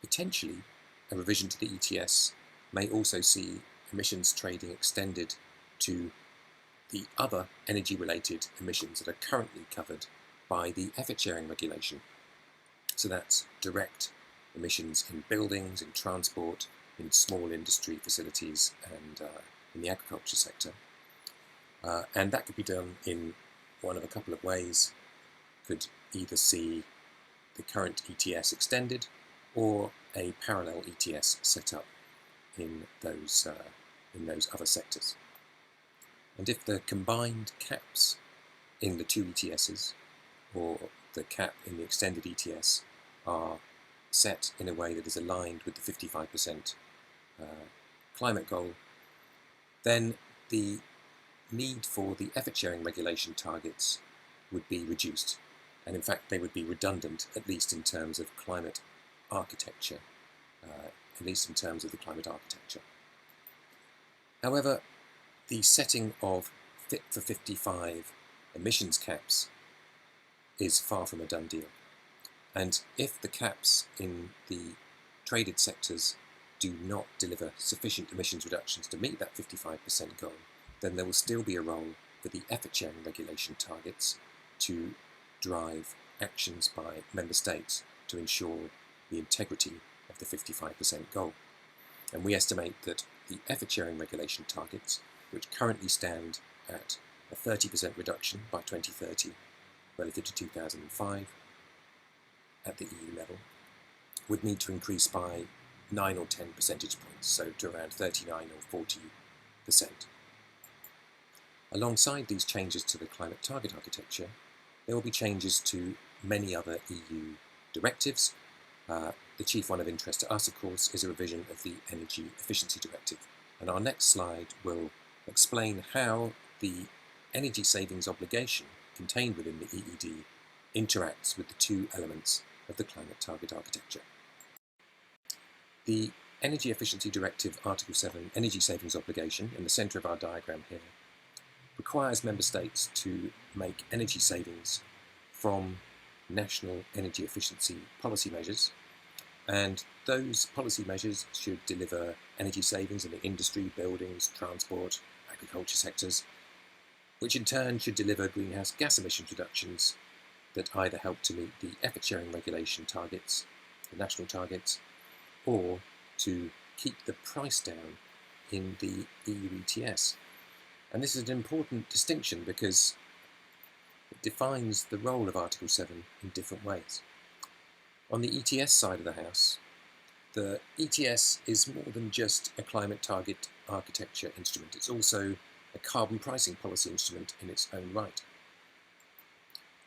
Potentially, a revision to the ETS may also see emissions trading extended to the other energy-related emissions that are currently covered by the effort sharing regulation. So that's direct emissions in buildings, in transport, in small industry facilities, and in the agriculture sector. And that could be done in one of a couple of ways. Could either see the current ETS extended or a parallel ETS set up in those other sectors. And if the combined caps in the two ETSs or the cap in the extended ETS are set in a way that is aligned with the 55% climate goal, then the need for the effort sharing regulation targets would be reduced. And in fact, they would be redundant, at least in terms of climate architecture, at least in terms of the climate architecture. However, the setting of Fit for 55 emissions caps is far from a done deal. And if the caps in the traded sectors do not deliver sufficient emissions reductions to meet that 55% goal, then there will still be a role for the effort sharing regulation targets to drive actions by member states to ensure the integrity of the 55% goal. And we estimate that the effort sharing regulation targets, which currently stand at a 30% reduction by 2030 relative to 2005 at the EU level, would need to increase by 9 or 10 percentage points, so to around 39 or 40%. Alongside these changes to the climate target architecture, there will be changes to many other EU directives. The chief one of interest to us, of course, is a revision of the Energy Efficiency Directive. And our next slide will explain how the energy savings obligation contained within the EED interacts with the two elements of the climate target architecture. The Energy Efficiency Directive Article 7 energy savings obligation, in the centre of our diagram here, requires member states to make energy savings from national energy efficiency policy measures, and those policy measures should deliver energy savings in the industry, buildings, transport, agriculture sectors, which in turn should deliver greenhouse gas emissions reductions that either help to meet the effort sharing regulation targets, the national targets, or to keep the price down in the EU ETS. And this is an important distinction because it defines the role of Article 7 in different ways. On the ETS side of the house, the ETS is more than just a climate target architecture instrument. It's also a carbon pricing policy instrument in its own right.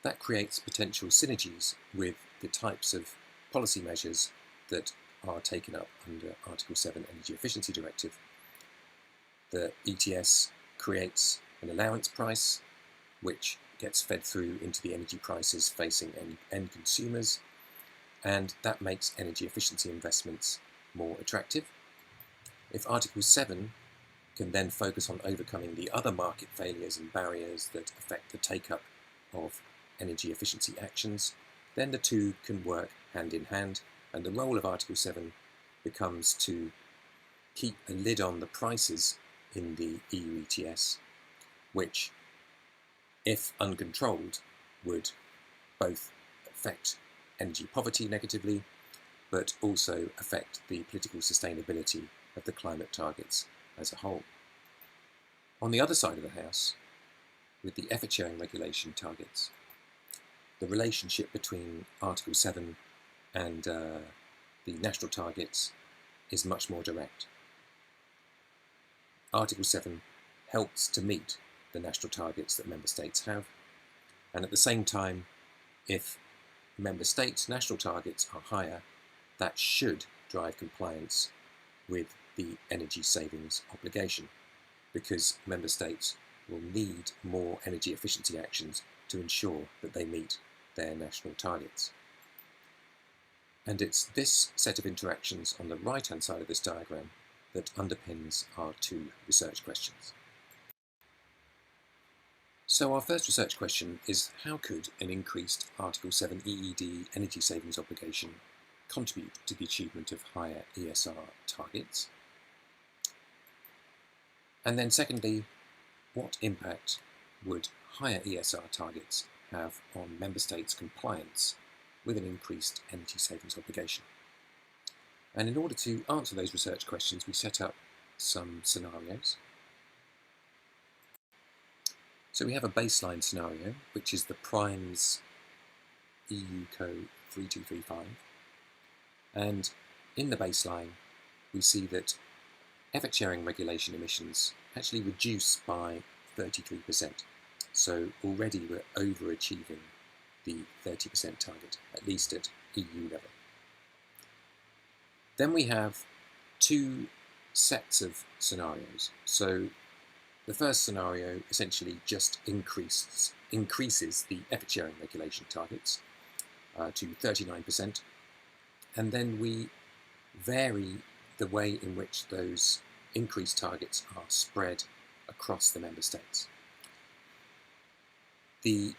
That creates potential synergies with the types of policy measures that are taken up under Article 7 Energy Efficiency Directive. The ETS creates an allowance price which gets fed through into the energy prices facing end consumers, and that makes energy efficiency investments more attractive. If Article 7 can then focus on overcoming the other market failures and barriers that affect the take-up of energy efficiency actions, then the two can work hand in hand, and the role of Article 7 becomes to keep a lid on the prices in the EU ETS, which, if uncontrolled, would both affect energy poverty negatively, but also affect the political sustainability of the climate targets as a whole. On the other side of the house, with the effort sharing regulation targets, the relationship between Article 7 and the national targets is much more direct. Article 7 helps to meet the national targets that member states have, and at the same time, if member states' national targets are higher, that should drive compliance with the energy savings obligation, because member states will need more energy efficiency actions to ensure that they meet their national targets. And it's this set of interactions on the right-hand side of this diagram that underpins our two research questions. So our first research question is, how could an increased Article 7 EED energy savings obligation contribute to the achievement of higher ESR targets? And then secondly, what impact would higher ESR targets have on member states' compliance with an increased energy savings obligation? And in order to answer those research questions, we set up some scenarios. So we have a baseline scenario, which is the Primes EU Code 3235. And in the baseline, we see that effort sharing regulation emissions actually reduce by 33%. So already we're overachieving the 30% target, at least at EU level. Then we have two sets of scenarios. So the first scenario essentially just increases the effort sharing regulation targets to 39%, and then we vary the way in which those increased targets are spread across the member states. The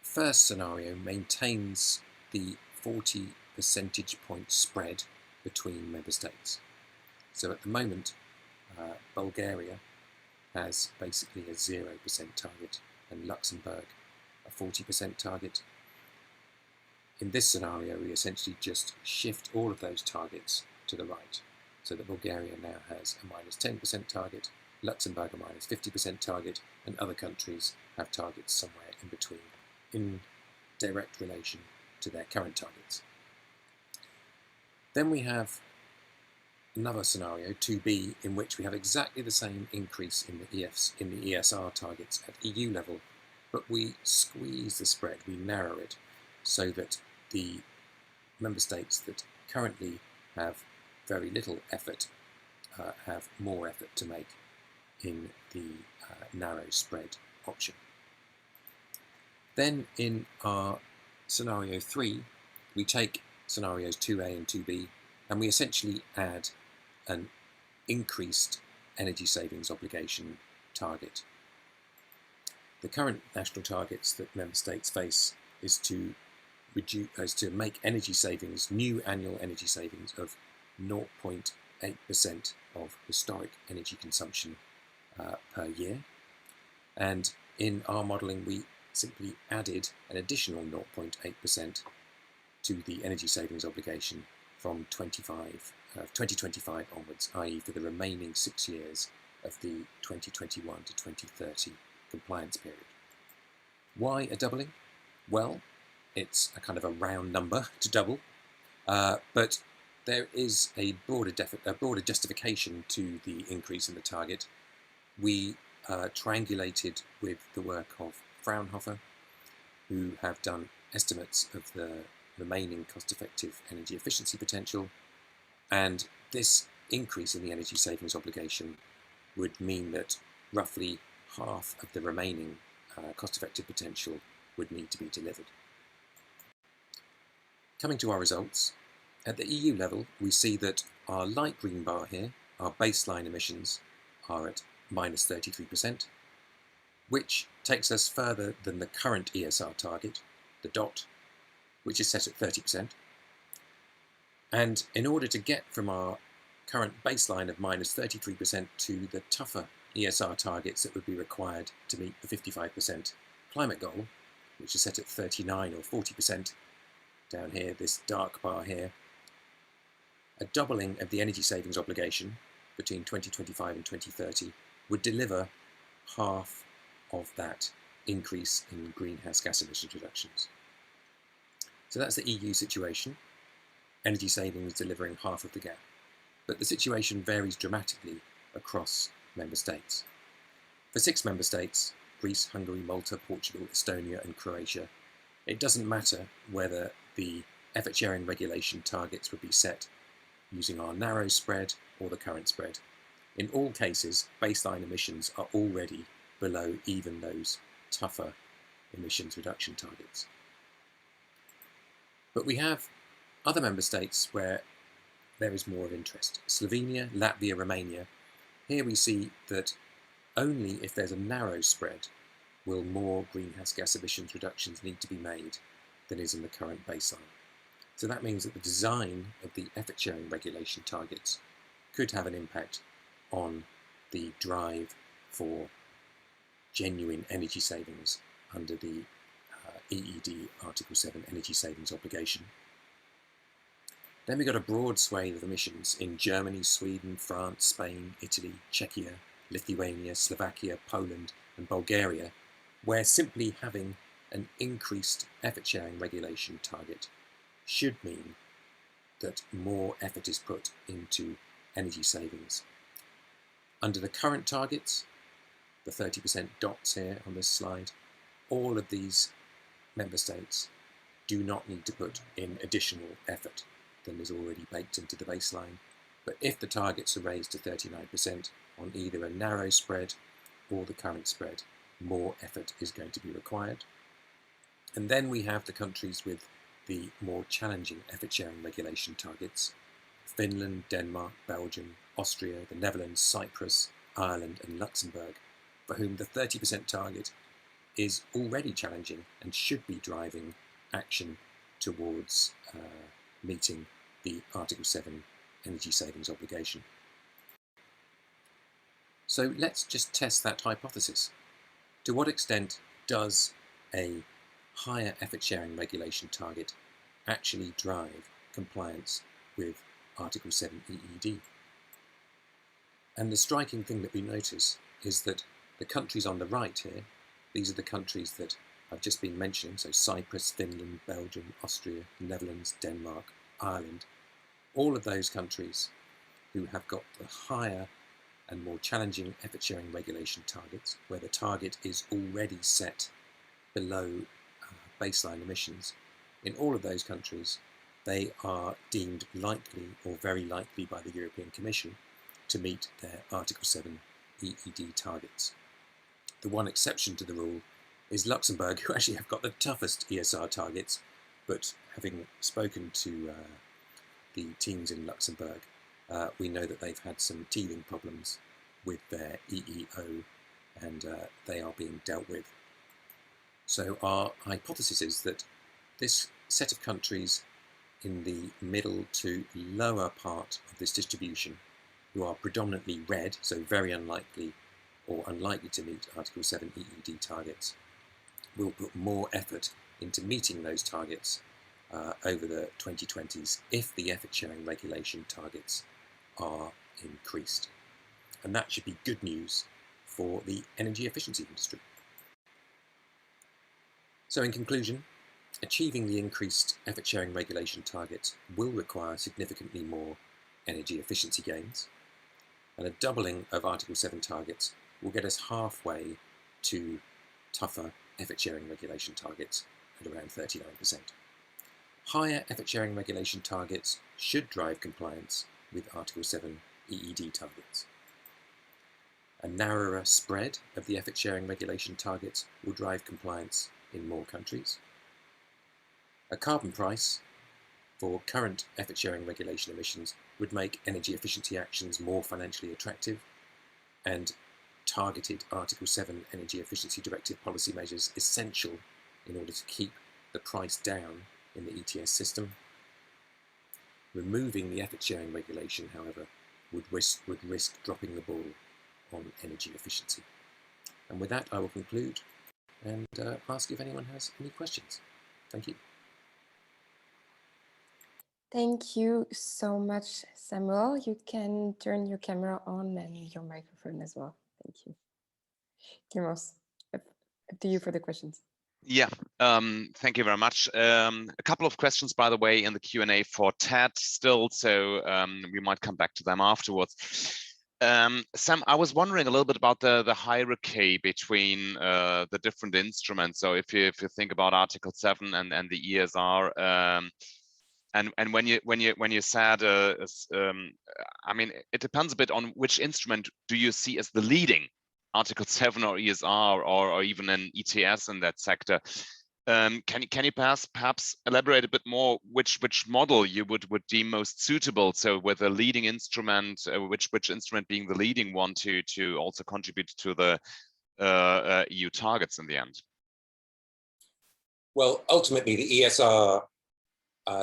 first scenario maintains the 40 percentage point spread between member states. So at the moment, Bulgaria has basically a 0% target and Luxembourg a 40% target. In this scenario, we essentially just shift all of those targets to the right, so that Bulgaria now has a minus 10% target, Luxembourg a minus 50% target, and other countries have targets somewhere in between, in direct relation to their current targets. Then we have another scenario, 2b, in which we have exactly the same increase in the ESR targets at EU level, but we squeeze the spread, we narrow it, so that the member states that currently have very little effort have more effort to make in the narrow spread option. Then in our scenario 3, we take scenarios 2a and 2b, and we essentially add an increased energy savings obligation target. The current national targets that member states face is to make energy savings, new annual energy savings of 0.8% of historic energy consumption per year. And in our modelling, we simply added an additional 0.8% to the energy savings obligation from 2025 onwards, i.e. for the remaining 6 years of the 2021 to 2030 compliance period. Why a doubling? Well, it's a kind of a round number to double, but there is a broader justification to the increase in the target. We triangulated with the work of Fraunhofer, who have done estimates of the remaining cost-effective energy efficiency potential, and this increase in the energy savings obligation would mean that roughly half of the remaining cost-effective potential would need to be delivered. Coming to our results, at the EU level, we see that our light green bar here, our baseline emissions, are at minus 33%, which takes us further than the current ESR target, the dot, which is set at 30%. And in order to get from our current baseline of minus 33% to the tougher ESR targets that would be required to meet the 55% climate goal, which is set at 39 or 40%, down here, this dark bar here, a doubling of the energy savings obligation between 2025 and 2030 would deliver half of that increase in greenhouse gas emissions reductions. So that's the EU situation, energy savings delivering half of the gap. But the situation varies dramatically across member states. For 6 member states, Greece, Hungary, Malta, Portugal, Estonia and Croatia, it doesn't matter whether the effort sharing regulation targets would be set using our narrow spread or the current spread. In all cases, baseline emissions are already below even those tougher emissions reduction targets. But we have other member states where there is more of interest. Slovenia, Latvia, Romania. Here we see that only if there's a narrow spread will more greenhouse gas emissions reductions need to be made than is in the current baseline. So that means that the design of the effort sharing regulation targets could have an impact on the drive for genuine energy savings under the EED Article 7 energy savings obligation. Then we got a broad swathe of emissions in Germany, Sweden, France, Spain, Italy, Czechia, Lithuania, Slovakia, Poland and Bulgaria, where simply having an increased effort sharing regulation target should mean that more effort is put into energy savings. Under the current targets, the 30% dots here on this slide, all of these member states do not need to put in additional effort than is already baked into the baseline. But if the targets are raised to 39% on either a narrow spread or the current spread, more effort is going to be required. And then we have the countries with the more challenging effort sharing regulation targets: Finland, Denmark, Belgium, Austria, the Netherlands, Cyprus, Ireland and Luxembourg, for whom the 30% target is already challenging and should be driving action towards meeting the Article 7 energy savings obligation. So let's just test that hypothesis. To what extent does a higher effort sharing regulation target actually drive compliance with Article 7 EED? And the striking thing that we notice is that the countries on the right here, these are the countries that I've just been mentioning, so Cyprus, Finland, Belgium, Austria, Netherlands, Denmark, Ireland, all of those countries who have got the higher and more challenging effort sharing regulation targets, where the target is already set below baseline emissions, in all of those countries, they are deemed likely or very likely by the European Commission to meet their Article 7 EED targets. The one exception to the rule is Luxembourg, who actually have got the toughest ESR targets, but having spoken to the teams in Luxembourg, we know that they've had some teething problems with their EEO and they are being dealt with. So our hypothesis is that this set of countries in the middle to lower part of this distribution, who are predominantly red, so very unlikely or unlikely to meet Article 7 EED targets will put more effort into meeting those targets over the 2020s if the effort sharing regulation targets are increased. And that should be good news for the energy efficiency industry. So in conclusion, achieving the increased effort sharing regulation targets will require significantly more energy efficiency gains, and a doubling of Article 7 targets will get us halfway to tougher effort sharing regulation targets at around 39%. Higher effort sharing regulation targets should drive compliance with Article 7 EED targets. A narrower spread of the effort sharing regulation targets will drive compliance in more countries. A carbon price for current effort sharing regulation emissions would make energy efficiency actions more financially attractive, and targeted Article 7 Energy Efficiency Directive policy measures essential in order to keep the price down in the ETS system. Removing the effort sharing regulation, however, would risk dropping the ball on energy efficiency. And with that, I will conclude and ask if anyone has any questions. Thank you. Thank you so much, Samuel. You can turn your camera on and your microphone as well. Thank you. Kimos, up to you for the questions. Yeah, thank you very much. A couple of questions, by the way, in the Q&A for Ted still, so we might come back to them afterwards. Sam, I was wondering a little bit about the hierarchy between the different instruments. So if you think about Article 7 and the ESR, and when you said, I mean, it depends a bit on which instrument do you see as the leading, Article 7 or ESR or even an ETS in that sector. Can you perhaps elaborate a bit more which model you would deem most suitable? So with a leading instrument, which instrument being the leading one to also contribute to the EU targets in the end? Well, ultimately the ESR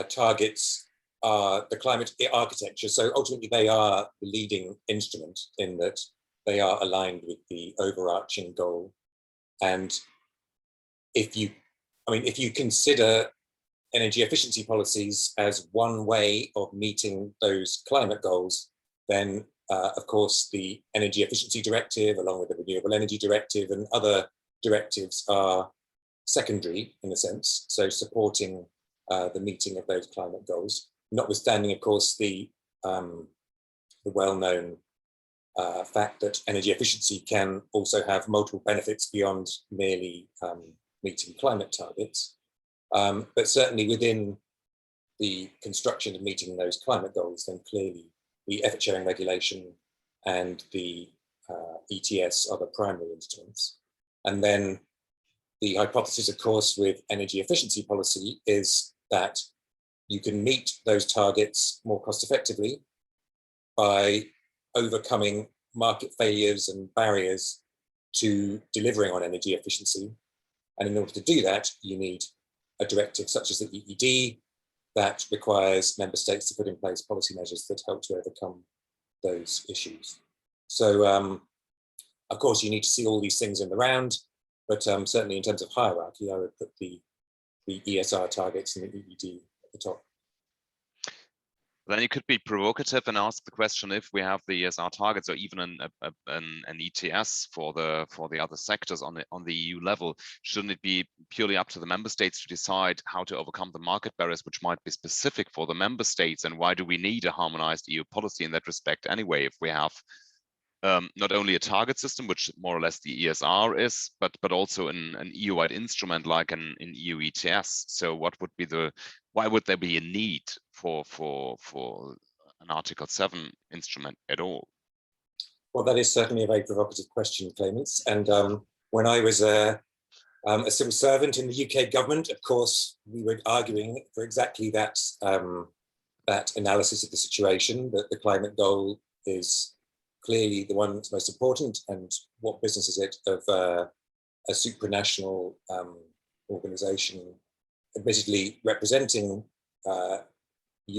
targets are the climate architecture. So ultimately they are the leading instrument in that they are aligned with the overarching goal. And if you consider energy efficiency policies as one way of meeting those climate goals, then of course the Energy Efficiency Directive, along with the Renewable Energy Directive and other directives, are secondary in a sense, so supporting the meeting of those climate goals, notwithstanding, of course, the well-known fact that energy efficiency can also have multiple benefits beyond merely meeting climate targets. But certainly within the construction of meeting those climate goals, then clearly the effort sharing regulation and the ETS are the primary instruments. And then the hypothesis, of course, with energy efficiency policy is that you can meet those targets more cost effectively by overcoming market failures and barriers to delivering on energy efficiency. And in order to do that, you need a directive such as the EED that requires member states to put in place policy measures that help to overcome those issues. So, of course, you need to see all these things in the round, but certainly in terms of hierarchy, I would put the ESR targets and the EED at the top. Then you could be provocative and ask the question: if we have the ESR targets, or even an ETS for the other sectors on the EU level, shouldn't it be purely up to the member states to decide how to overcome the market barriers, which might be specific for the member states? And why do we need a harmonized EU policy in that respect anyway, if we have not only a target system, which more or less the ESR is, but also an EU-wide instrument like an EU ETS? So what would be why would there be a need for an Article 7 instrument at all? Well, that is certainly a very provocative question, Clemens. And when I was a civil servant in the UK government, of course, we were arguing for exactly that, that analysis of the situation, that the climate goal is clearly the one that's most important, and what business is it of a supranational organisation, admittedly representing the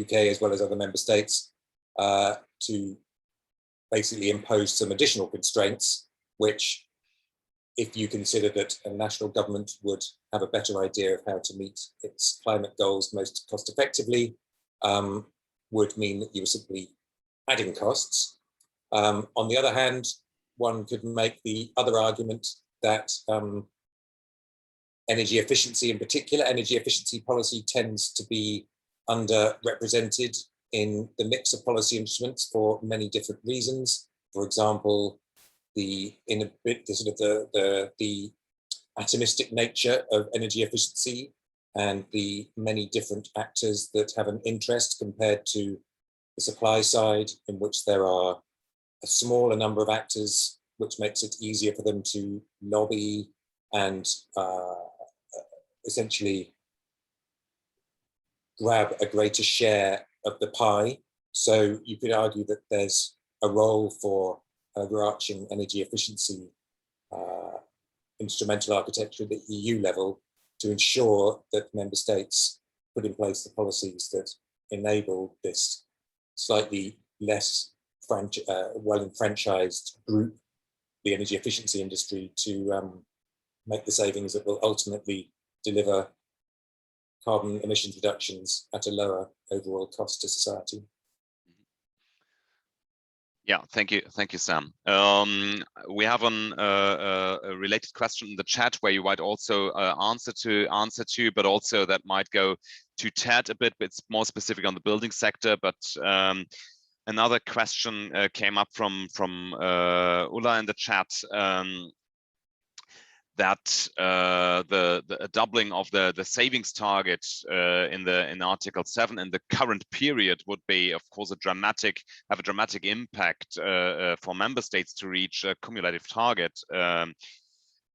UK as well as other member states, to basically impose some additional constraints which, if you consider that a national government would have a better idea of how to meet its climate goals most cost effectively, would mean that you were simply adding costs. On the other hand, one could make the other argument that energy efficiency, in particular, energy efficiency policy tends to be underrepresented in the mix of policy instruments for many different reasons. For example, the atomistic nature of energy efficiency and the many different actors that have an interest compared to the supply side, in which there are a smaller number of actors, which makes it easier for them to lobby and essentially grab a greater share of the pie. So you could argue that there's a role for overarching energy efficiency instrumental architecture at the EU level to ensure that member states put in place the policies that enable this slightly less well-enfranchised group, the energy efficiency industry, to make the savings that will ultimately deliver carbon emissions reductions at a lower overall cost to society. Yeah, thank you, Sam. We have a related question in the chat where you might also answer to, but also that might go to Ted a bit. But it's more specific on the building sector. But another question came up from Ulla in the chat. That the doubling of the savings target in Article 7 in the current period would be, of course, have a dramatic impact for member states to reach a cumulative target.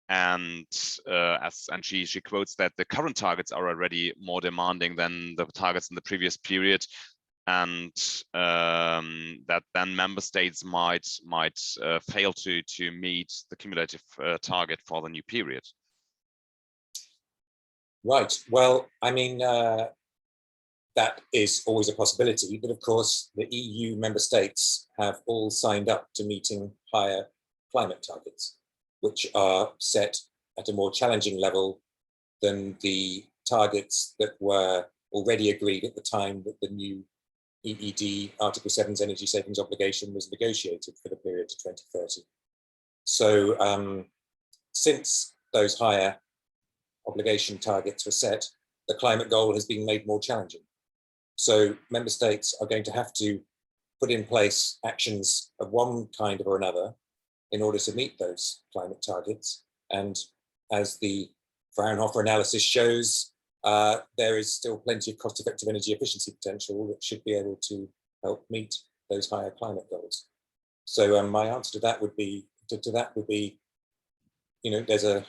And she quotes that the current targets are already more demanding than the targets in the previous period, and that then member states might fail to meet the cumulative target for the new period. Right. Well, I mean, that is always a possibility, but of course, the EU member states have all signed up to meeting higher climate targets, which are set at a more challenging level than the targets that were already agreed at the time that the new EED Article 7's energy savings obligation was negotiated for the period to 2030. So since those higher obligation targets were set, the climate goal has been made more challenging. So member states are going to have to put in place actions of one kind or another in order to meet those climate targets. And as the Fraunhofer analysis shows, there is still plenty of cost-effective energy efficiency potential that should be able to help meet those higher climate goals. So my answer to that would be, you know, there's an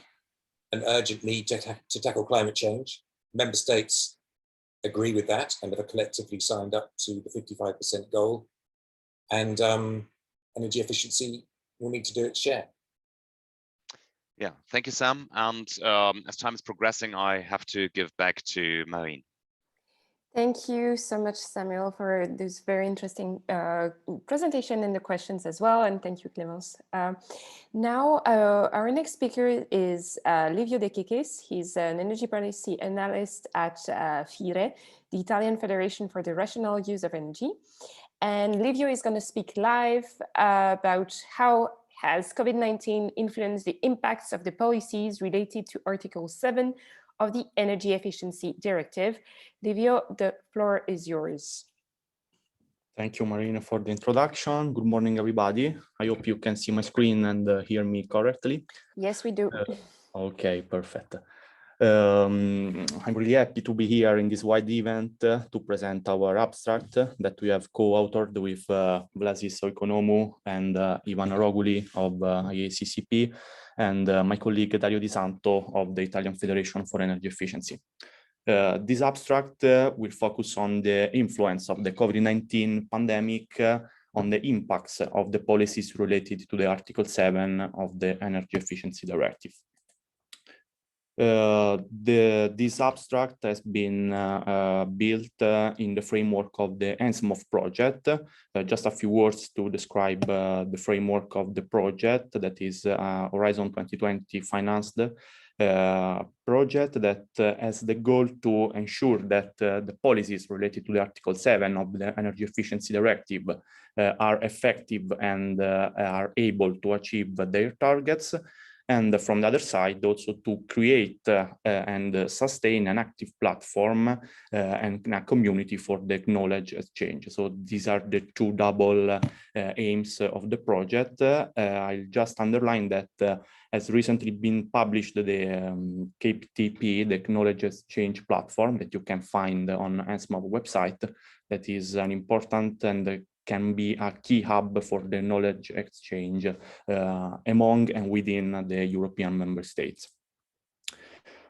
urgent need to tackle climate change. Member states agree with that and have collectively signed up to the 55% goal. And energy efficiency will need to do its share. Yeah, thank you, Sam. And as time is progressing, I have to give back to Marine. Thank you so much, Samuel, for this very interesting presentation and the questions as well. And thank you, Clémence. Now, our next speaker is Livio De Chechis. He's an energy policy analyst at FIRE, the Italian Federation for the Rational Use of Energy. And Livio is going to speak live about how has COVID-19 influenced the impacts of the policies related to Article 7 of the Energy Efficiency Directive. Livio, the floor is yours. Thank you, Marina, for the introduction. Good morning, everybody. I hope you can see my screen and hear me correctly. Yes, we do. Okay, perfect. I'm really happy to be here in this wide event to present our abstract that we have co-authored with Vlasis Oikonomou and Ivan Roguli of IACCP and my colleague Dario Di Santo of the Italian Federation for Energy Efficiency. This abstract will focus on the influence of the COVID-19 pandemic on the impacts of the policies related to the Article 7 of the Energy Efficiency Directive. This abstract has been built in the framework of the ENSMOF project. Just a few words to describe the framework of the project, that is Horizon 2020 financed project that has the goal to ensure that the policies related to the Article 7 of the Energy Efficiency Directive are effective and are able to achieve their targets. And from the other side, also to create and sustain an active platform and a community for the knowledge exchange. So these are the two double aims of the project. I'll just underline that has recently been published the KPTP, the Knowledge Exchange Platform, that you can find on ENSMOF website. That is an important and can be a key hub for the knowledge exchange among and within the European member states.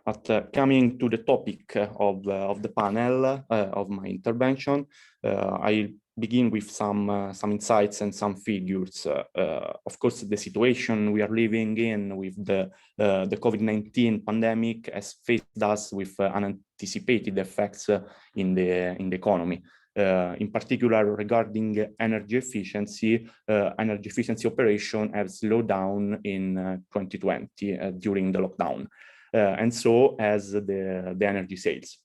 But coming to the topic of the panel of my intervention, I'll begin with some insights and some figures. Of course, the situation we are living in with the COVID-19 pandemic has faced us with unanticipated effects in the economy. In particular, regarding energy efficiency operation have slowed down in 2020 during the lockdown, and so has the energy sales.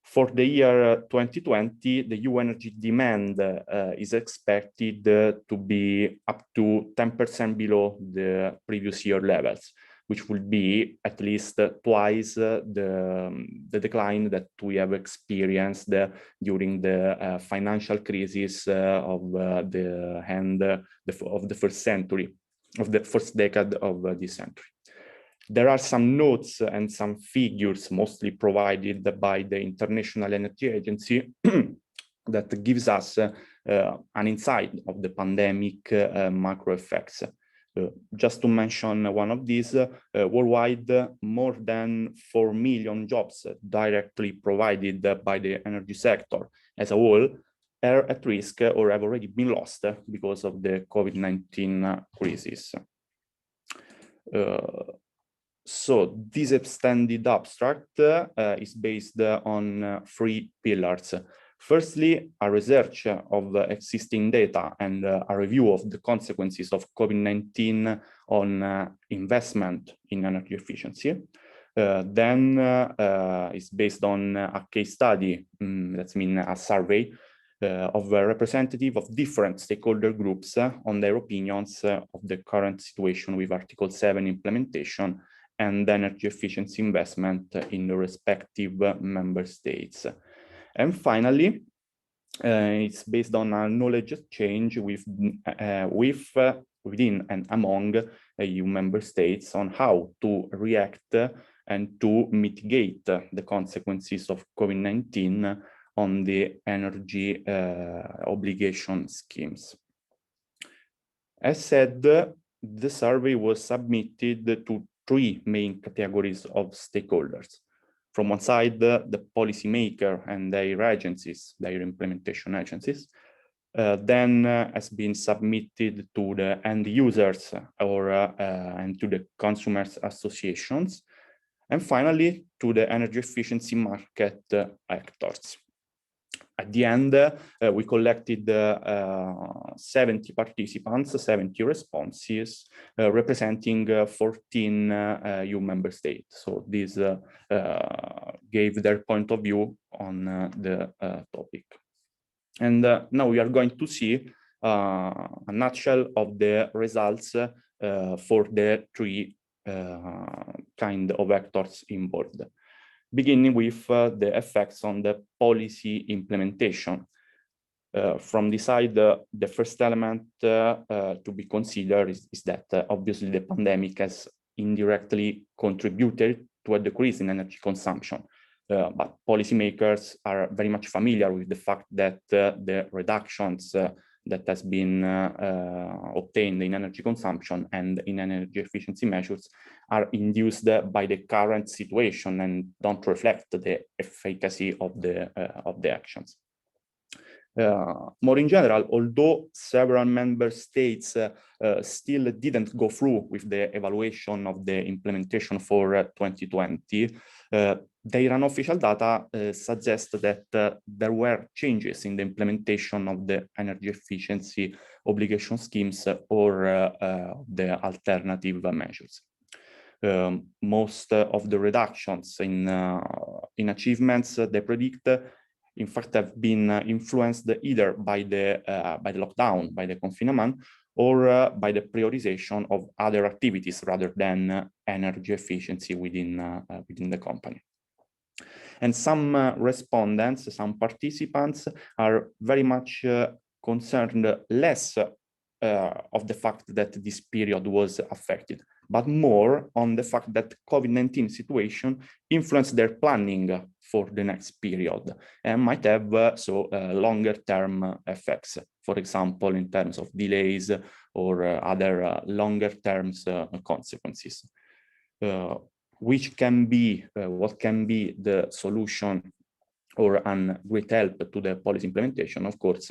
For the year 2020, the EU energy demand is expected to be up to 10% below the previous year levels, which will be at least twice the decline that we have experienced during the financial crisis of the end of the first century, of the first decade of this century. There are some notes and some figures mostly provided by the International Energy Agency that gives us an insight of the pandemic macro effects. Just to mention one of these, worldwide, more than 4 million jobs directly provided by the energy sector as a whole are at risk or have already been lost because of the COVID-19 crisis. So this extended abstract is based on 3 pillars. Firstly, a research of existing data and a review of the consequences of COVID-19 on investment in energy efficiency. Then it's based on a case study, that's a survey of a representative of different stakeholder groups on their opinions of the current situation with Article 7 implementation and energy efficiency investment in the respective member states. And finally, it's based on a knowledge exchange within and among EU member states on how to react and to mitigate the consequences of COVID-19 on the energy obligation schemes. As said, the survey was submitted to 3 main categories of stakeholders. From one side, the policymaker and their agencies, their implementation agencies, then has been submitted to the end users or and to the consumers associations, and finally to the energy efficiency market actors. At the end, we collected 70 participants, 70 responses, representing 14 EU member states. So this gave their point of view on the topic. And now we are going to see a nutshell of the results for the 3 kind of actors involved. Beginning with the effects on the policy implementation. From this side, the first element to be considered is that obviously the pandemic has indirectly contributed to a decrease in energy consumption. But policymakers are very much familiar with the fact that the reductions that has been obtained in energy consumption and in energy efficiency measures are induced by the current situation and don't reflect the efficacy of the actions. More in general, although several member states still didn't go through with the evaluation of the implementation for 2020, their unofficial data suggest that there were changes in the implementation of the energy efficiency obligation schemes or the alternative measures. Most of the reductions in achievements they predict, in fact, have been influenced either by the lockdown, by the confinement, or by the prioritization of other activities rather than energy efficiency within the company. And some respondents, some participants are very much concerned less of the fact that this period was affected, but more on the fact that COVID-19 situation influenced their planning for the next period and might have longer term effects, for example, in terms of delays or other longer term consequences. Which can be, what can be the solution or a great help to the policy implementation, of course,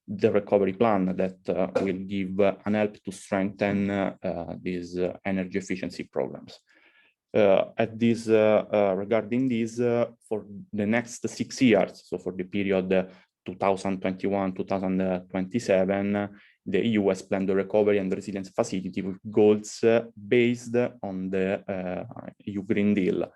the recovery plan that will give an help to strengthen these energy efficiency programs. Regarding this, for the next 6 years, so for the period 2021-2027, the EU has planned the recovery and resilience facility with goals based on the EU Green Deal.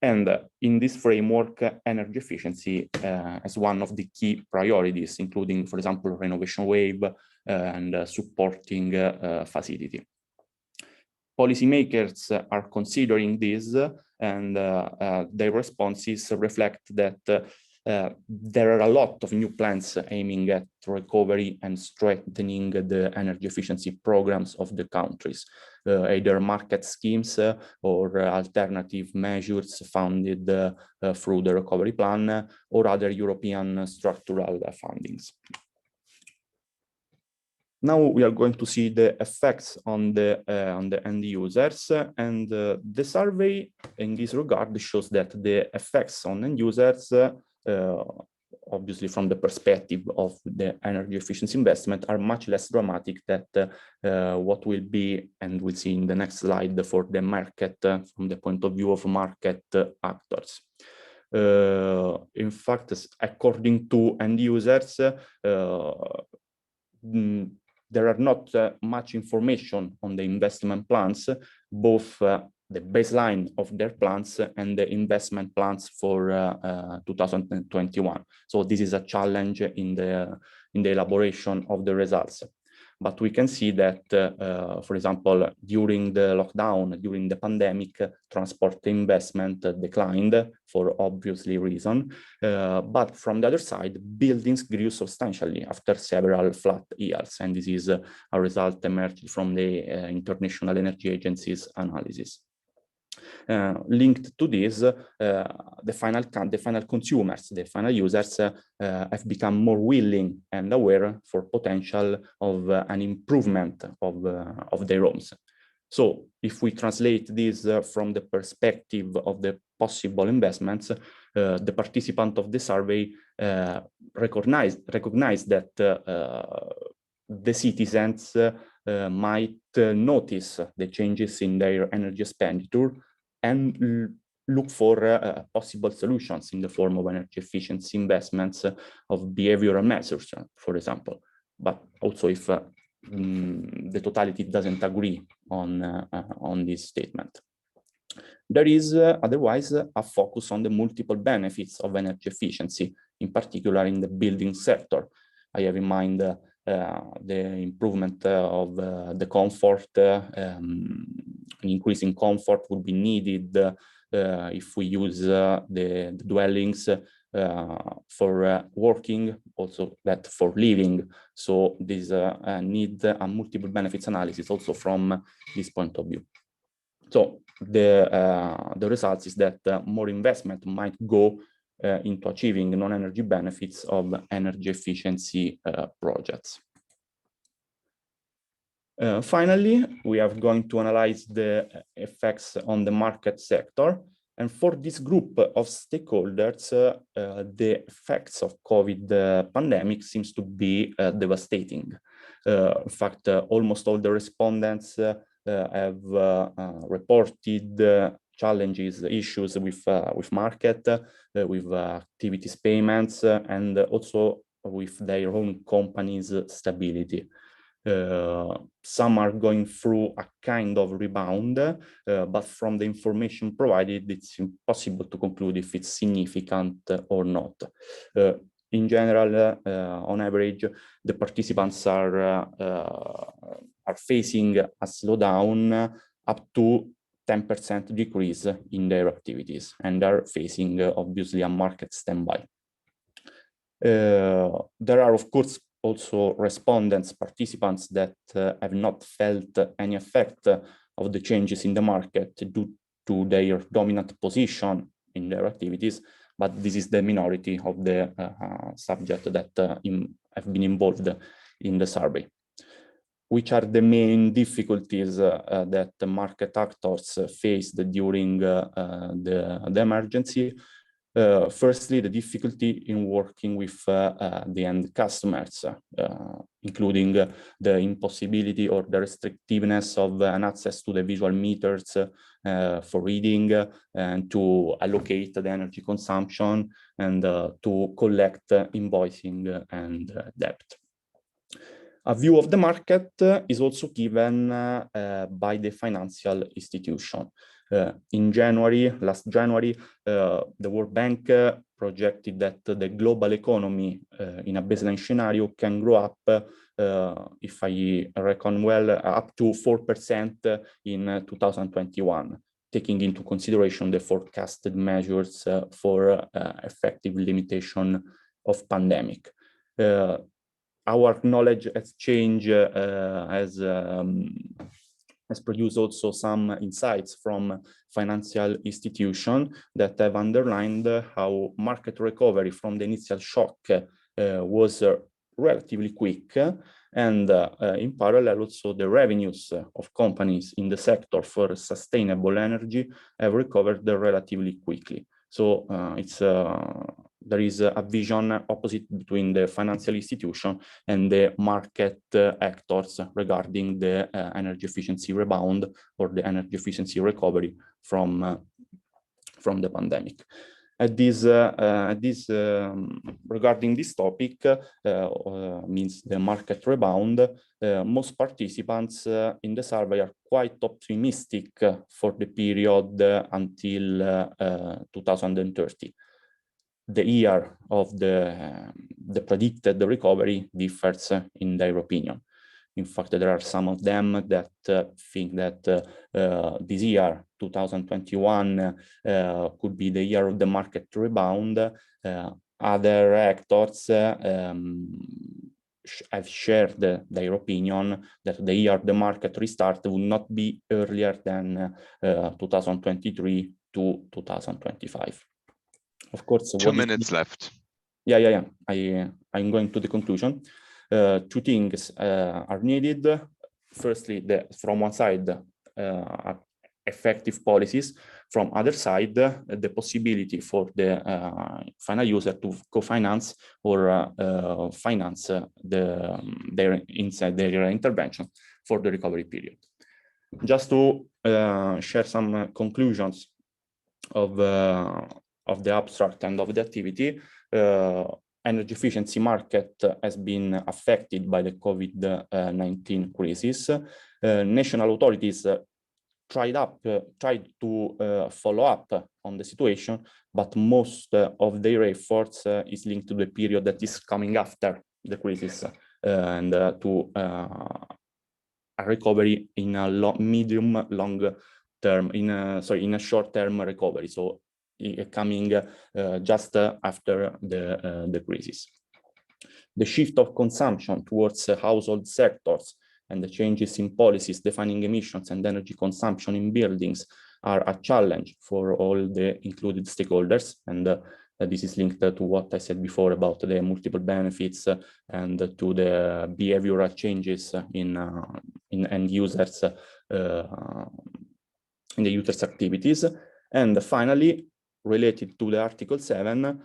And in this framework, energy efficiency as one of the key priorities, including, for example, renovation wave and supporting facility. Policymakers are considering this, and their responses reflect that there are a lot of new plans aiming at recovery and strengthening the energy efficiency programs of the countries, either market schemes or alternative measures funded through the recovery plan or other European structural fundings. Now we are going to see the effects on the end users, and the survey in this regard shows that the effects on end users, obviously from the perspective of the energy efficiency investment, are much less dramatic than what will be, and we'll see in the next slide, for the market from the point of view of market actors. In fact, according to end users, there are not much information on the investment plans, both the baseline of their plans and the investment plans for 2021. So this is a challenge in the elaboration of the results. But we can see that, for example, during the lockdown, during the pandemic, transport investment declined for obviously reason. But from the other side, buildings grew substantially after several flat years. And this is a result emerged from the International Energy Agency's analysis. Linked to this, the final consumers, the final users have become more willing and aware for potential of an improvement of their homes. So if we translate this from the perspective of the possible investments, the participant of the survey recognize that the citizens might notice the changes in their energy expenditure and look for possible solutions in the form of energy efficiency investments, of behavioral measures, for example. But also if the totality doesn't agree on this statement. There is otherwise a focus on the multiple benefits of energy efficiency, in particular in the building sector. I have in mind the improvement of the comfort. An increase in comfort would be needed if we use the dwellings for working, also that for living. So this need a multiple benefits analysis also from this point of view. So the result is that more investment might go into achieving non-energy benefits of energy efficiency projects. Finally, we are going to analyze the effects on the market sector. And for this group of stakeholders, the effects of COVID pandemic seems to be devastating. In fact, almost all the respondents have reported challenges, issues with market, with activities payments, and also with their own company's stability. Some are going through a kind of rebound, but from the information provided, it's impossible to conclude if it's significant or not. In general, on average, the participants are facing a slowdown up to 10% decrease in their activities, and are facing obviously a market standby. There are, of course, also respondents, participants that have not felt any effect of the changes in the market due to their dominant position in their activities, but this is the minority of the subject that have been involved in the survey. Which are the main difficulties that the market actors faced during the emergency? Firstly, the difficulty in working with the end customers, including the impossibility or the restrictiveness of an access to the visual meters for reading and to allocate the energy consumption and to collect invoicing and debt. A view of the market is also given by the financial institution. In January, last January, the World Bank projected that the global economy in a baseline scenario can grow up, if I reckon well, up to 4% in 2021, taking into consideration the forecasted measures for effective limitation of pandemic. Our knowledge exchange has produced also some insights from financial institutions that have underlined how market recovery from the initial shock was relatively quick, and in parallel also the revenues of companies in the sector for sustainable energy have recovered relatively quickly. So there is a vision opposite between the financial institution and the market actors regarding the energy efficiency rebound or the energy efficiency recovery from the pandemic. Regarding this topic, means the market rebound, most participants in the survey are quite optimistic for the period until 2030. The year of the predicted recovery differs in their opinion. In fact, there are some of them that think that this year, 2021, could be the year of the market rebound. Other actors have shared their opinion that the year the market restart will not be earlier than 2023 to 2025. Of course, 2 minutes left. Yeah. I'm going to the conclusion. Two things are needed. Firstly, from one side, effective policies. From other side, the possibility for the final user to co-finance or finance their intervention for the recovery period. Just to share some conclusions of the abstract and of the activity, energy efficiency market has been affected by the COVID-19 crisis. National authorities tried to follow up on the situation, but most of their efforts is linked to the period that is coming after the crisis and to a recovery in a medium long term, in a short term recovery. So coming just after the crisis. The shift of consumption towards household sectors and the changes in policies defining emissions and energy consumption in buildings are a challenge for all the included stakeholders. And this is linked to what I said before about the multiple benefits and to the behavioral changes in end users, in the users' activities. And finally, related to the Article 7,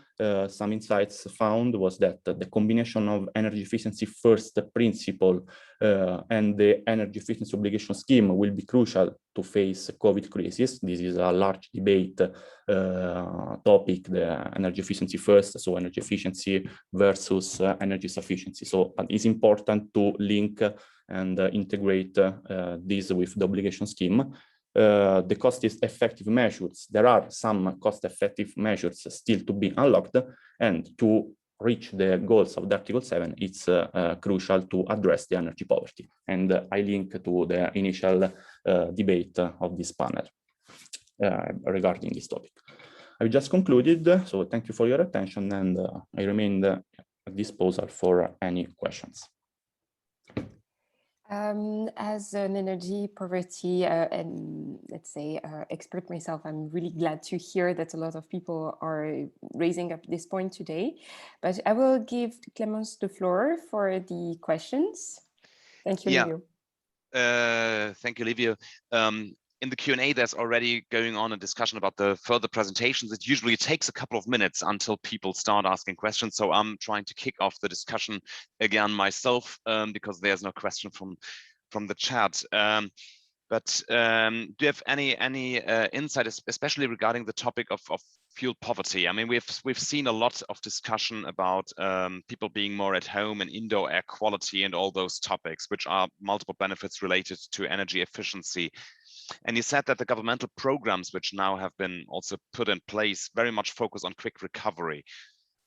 some insights found was that the combination of energy efficiency first principle and the energy efficiency obligation scheme will be crucial to face COVID crisis. This is a large debate topic, the energy efficiency first, so energy efficiency versus energy sufficiency. So it's important to link and integrate this with the obligation scheme. The cost-effective measures, there are some cost-effective measures still to be unlocked, and to reach the goals of the Article 7, it's crucial to address the energy poverty. And I link to the initial debate of this panel regarding this topic. I just concluded, so thank you for your attention, and I remain at disposal for any questions. As an energy poverty and let's say expert myself, I'm really glad to hear that a lot of people are raising up this point today. But I will give Clémence the floor for the questions. Thank you, Livio. Thank you, Livio. In the Q&A, there's already going on a discussion about the further presentations. It usually takes a couple of minutes until people start asking questions. So I'm trying to kick off the discussion again myself because there's no question from the chat. But do you have any insight, especially regarding the topic of fuel poverty? I mean, we've seen a lot of discussion about people being more at home and indoor air quality and all those topics, which are multiple benefits related to energy efficiency. And you said that the governmental programs, which now have been also put in place, very much focus on quick recovery.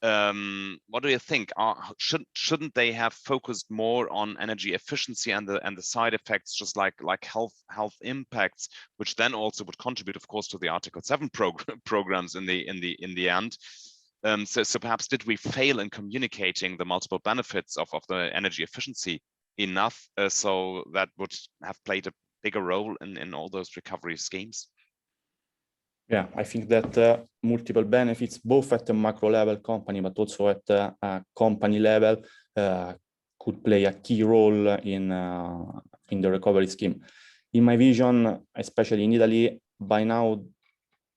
What do you think? Shouldn't they have focused more on energy efficiency and the side effects, just like health impacts, which then also would contribute, of course, to the Article 7 programs in the end? So perhaps did we fail in communicating the multiple benefits of the energy efficiency enough, so that would have played a bigger role in all those recovery schemes? Yeah, I think that multiple benefits, both at the macro level company, but also at a company level, could play a key role in the recovery scheme. In my vision, especially in Italy, by now,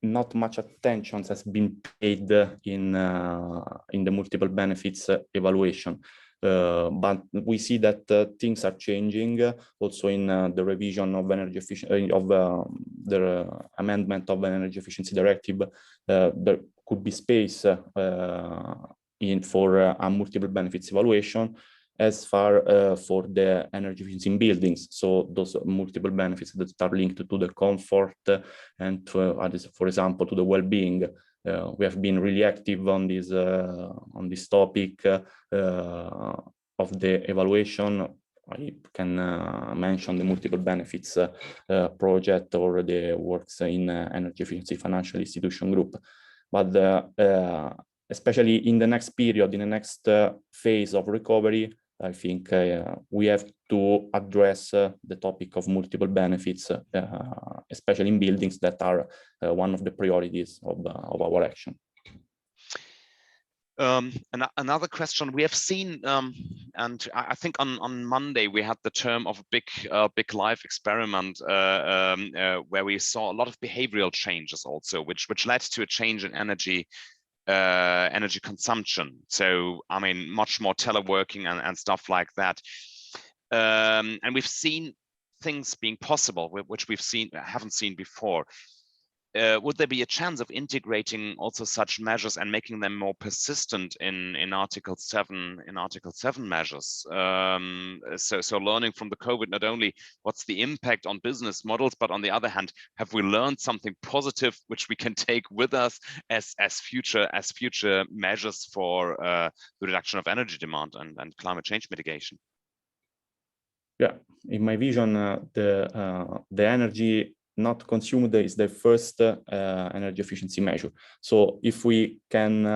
not much attention has been paid in the multiple benefits evaluation. But we see that things are changing also in the revision of energy efficiency of the amendment of an energy efficiency directive. There could be space for a multiple benefits evaluation as far for the energy efficiency in buildings. So those multiple benefits that are linked to the comfort and to, for example, to the well-being. We have been really active on this topic of the evaluation. I can mention the multiple benefits project or the works in energy efficiency financial institution group. But especially in the next period, in the next phase of recovery, I think we have to address the topic of multiple benefits, especially in buildings that are one of the priorities of our action. Another question we have seen, and I think on Monday we had the term of a big life experiment where we saw a lot of behavioral changes also, which led to a change in energy consumption. So I mean, much more teleworking and stuff like that. And we've seen things being possible, which haven't seen before. Would there be a chance of integrating also such measures and making them more persistent in Article 7 measures? So learning from the COVID, not only what's the impact on business models, but on the other hand, have we learned something positive which we can take with us as future measures for the reduction of energy demand and climate change mitigation? Yeah, in my vision, the energy not consumed is the first energy efficiency measure. So if we can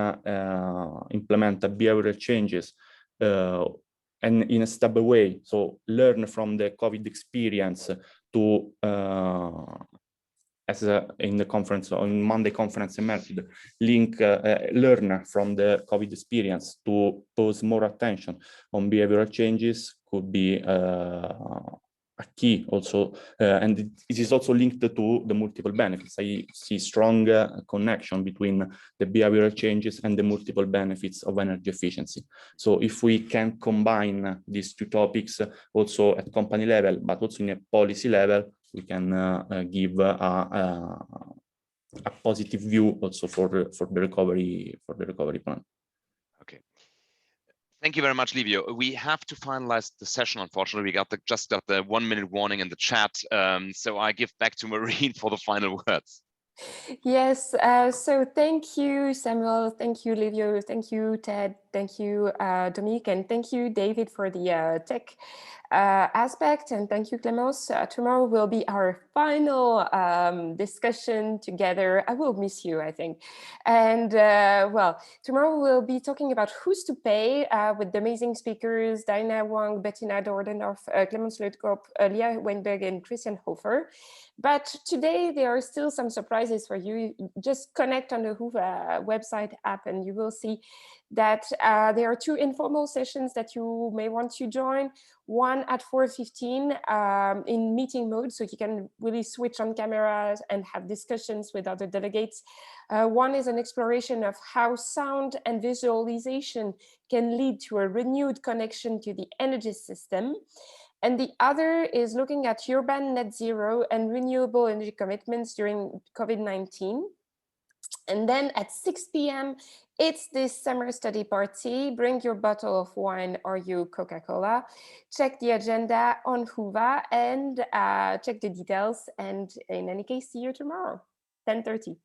implement behavioral changes and in a stable way, so learn from the COVID experience to, as in the conference, on Monday conference emerged, learn from the COVID experience to pose more attention on behavioral changes could be a key also, and it is also linked to the multiple benefits. I see strong connection between the behavioral changes and the multiple benefits of energy efficiency. So if we can combine these two topics also at company level, but also in a policy level, we can give a positive view also for the recovery plan. Okay. Thank you very much, Livio. We have to finalize the session. Unfortunately, we just got the 1 minute warning in the chat. So I give back to Maureen for the final words. Yes, so thank you, Samuel. Thank you, Livio. Thank you, Ted. Thank you, Dominique. And thank you, David, for the tech aspect. And thank you, Clémence. Tomorrow will be our final discussion together. I will miss you, I think. And well, tomorrow we'll be talking about who's to pay with the amazing speakers, Diana Wang, Bettina Dordendorf, Clémence Leutkop, Lia Weinberg, and Christian Hofer. But today there are still some surprises for you. Just connect on the Whova website app and you will see that there are 2 informal sessions that you may want to join. One at 4:15 in meeting mode, so you can really switch on cameras and have discussions with other delegates. One is an exploration of how sound and visualization can lead to a renewed connection to the energy system. And the other is looking at urban net zero and renewable energy commitments during COVID-19. And then at 6 p.m., it's this summer study party. Bring your bottle of wine or your Coca-Cola. Check the agenda on Whova and check the details. And in any case, see you tomorrow, 10:30.